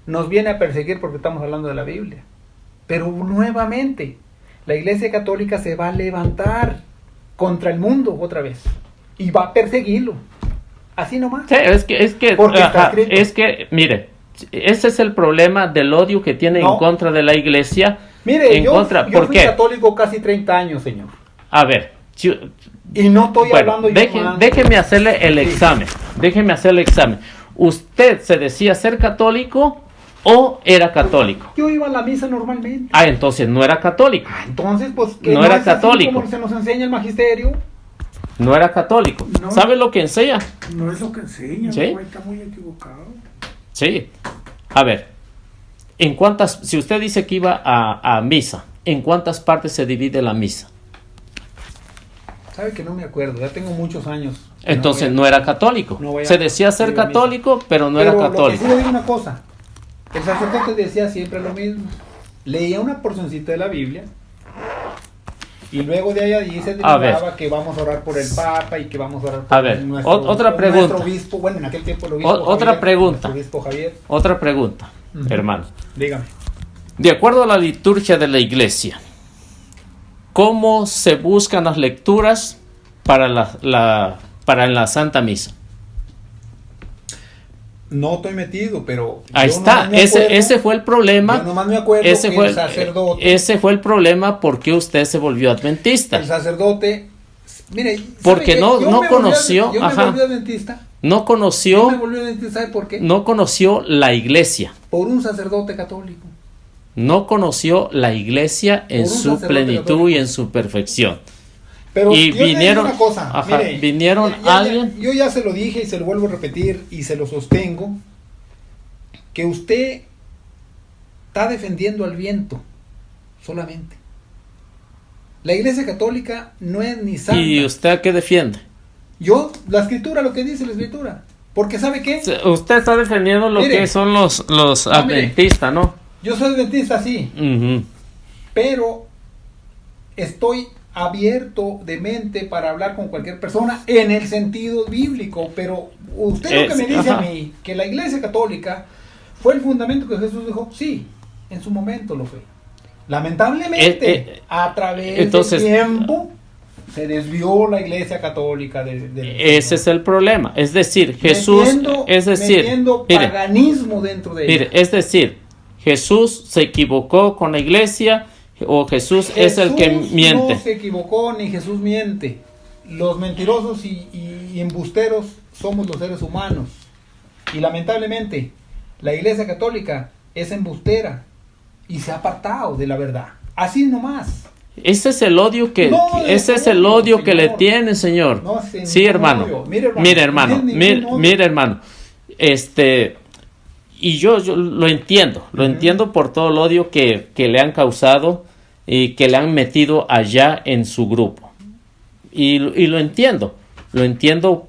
nos viene a perseguir porque estamos hablando de la Biblia. Pero nuevamente, la Iglesia Católica se va a levantar contra el mundo otra vez. Y va a perseguirlo. Así nomás. Sí, Porque está escrito. es que, mire, ese es el problema del odio que tiene No. en contra de la Iglesia. Mire, en yo contra. yo ¿Por fui qué? católico casi 30 años, señor. A ver, Y no estoy bueno, hablando yo más. déjeme hacerle el Sí. examen. Déjeme hacerle el examen. ¿Usted se decía ser católico o era católico? Yo iba a la misa normalmente. Ah, entonces no era católico. Entonces, pues, que No era es así católico. como se nos enseña el magisterio. No era católico. No. ¿Sabe lo que enseña? No es lo que enseña, ¿Sí? güey, está muy equivocado. Sí. A ver, si usted dice que iba a misa, ¿en cuántas partes se divide la misa? Sabe que no me acuerdo, ya tengo muchos años. Entonces voy a- no era católico. no voy a- Se decía ser ir a misa. católico, pero no Pero era lo que católico. sí le digo una cosa, el sacerdote decía siempre lo mismo. Leía una porcioncita de la Biblia y luego de allí se A ver. derivaba que vamos a orar por el Papa y que vamos a orar por A ver, nuestro, otra por pregunta. nuestro obispo. Bueno, en aquel tiempo el obispo Otra Javier, pregunta. nuestro obispo Javier. Otra pregunta, Ujú. hermano. Dígame. De acuerdo a la liturgia de la iglesia, ¿cómo se buscan las lecturas para la Santa Misa? No estoy metido, pero Ahí yo está, nomás me acuerdo- ese fue el problema. Yo nomás me acuerdo Ese que fue, el sacerdote, ese fue el problema porque usted se volvió adventista. el sacerdote, mire, ¿sabe Porque qué? no Yo me volví conoció, yo me ajá. volví adventista. No Yo me conoció, volví adventista, ¿sabe por qué? no conoció la iglesia. Por un sacerdote católico. No conoció la iglesia en Por un su sacerdote plenitud católico. y en su perfección. Pero Y yo le digo vinieron- una cosa, ajá, vinieron alguien- yo ya se lo dije y se lo vuelvo a repetir y se lo sostengo, que usted está defendiendo al viento solamente. La Iglesia Católica no es ni santa. ¿Y usted a qué defiende? Yo, la Escritura, lo que dice la Escritura. Porque ¿sabe qué? Usted está defendiendo lo Mire. que son los No, mire. adventistas, ¿no? Yo soy adventista, sí, Ujú. pero estoy abierto de mente para hablar con cualquier persona en el sentido bíblico, pero usted lo que me dice Ajá. a mí, que la Iglesia Católica fue el fundamento que Jesús dijo, sí, en su momento lo fue. Lamentablemente, a través entonces, del tiempo, se desvió la Iglesia Católica del Ese es el problema. Es decir, Jesús, metiendo mire, paganismo dentro de mire, ella. es decir, Jesús se equivocó con la iglesia o Jesús es el que Jesús miente. No se equivocó ni Jesús miente. Los mentirosos y embusteros somos los seres humanos. Y lamentablemente, la Iglesia Católica es embustera y se ha apartado de la verdad. Así nomás. Ese es el odio que No, ese es no, el odio que le señor. tiene, señor. No, señor, Sí, hermano. odio. Mire, hermano, Mire, hermano. no es ningún odio. Mire, hermano. Y yo lo entiendo. Lo entiendo por todo el odio que le han causado y que le han metido allá en su grupo. Y lo entiendo. Lo entiendo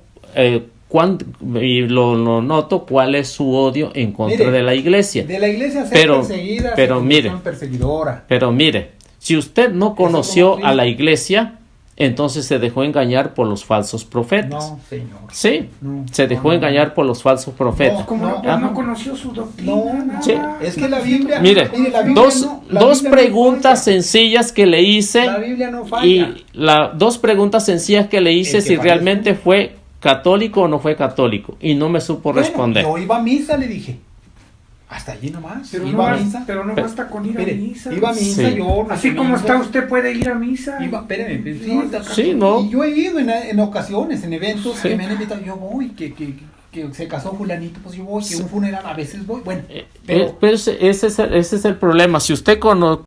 y lo noto cuál es su odio en contra Mire, de la iglesia. De la iglesia ser Pero- perseguida, pero se mire. convirtió en perseguidora. Pero mire, si usted no conoció como a la iglesia, entonces se dejó engañar por los falsos profetas. No, señor. Sí, No, se dejó engañar por los falsos profetas. Como no, No, no conoció su doctrina. No, Sí. es que la Biblia... Mire, la Biblia dos la Biblia no preguntas falla. sencillas que le hice La Biblia no falla. y dos preguntas sencillas que le hice El que si falla realmente es tú. fue católico o no fue católico y no me supo Bueno, responder. yo iba a misa, le dije. Hasta allí nomás. Pero Iba no, a misa. pero no basta con ir a Mire, misa. iba a misa Sí. yo. los Así como domingos. está usted puede ir a misa. Espérame, sí, No, está- sí, no. Y yo he ido en ocasiones, en eventos Sí. que me han invitado, yo voy, que se casó fulanito, pues yo voy, que Sí. un funeral a veces voy, bueno, Pero ese es el problema. Si usted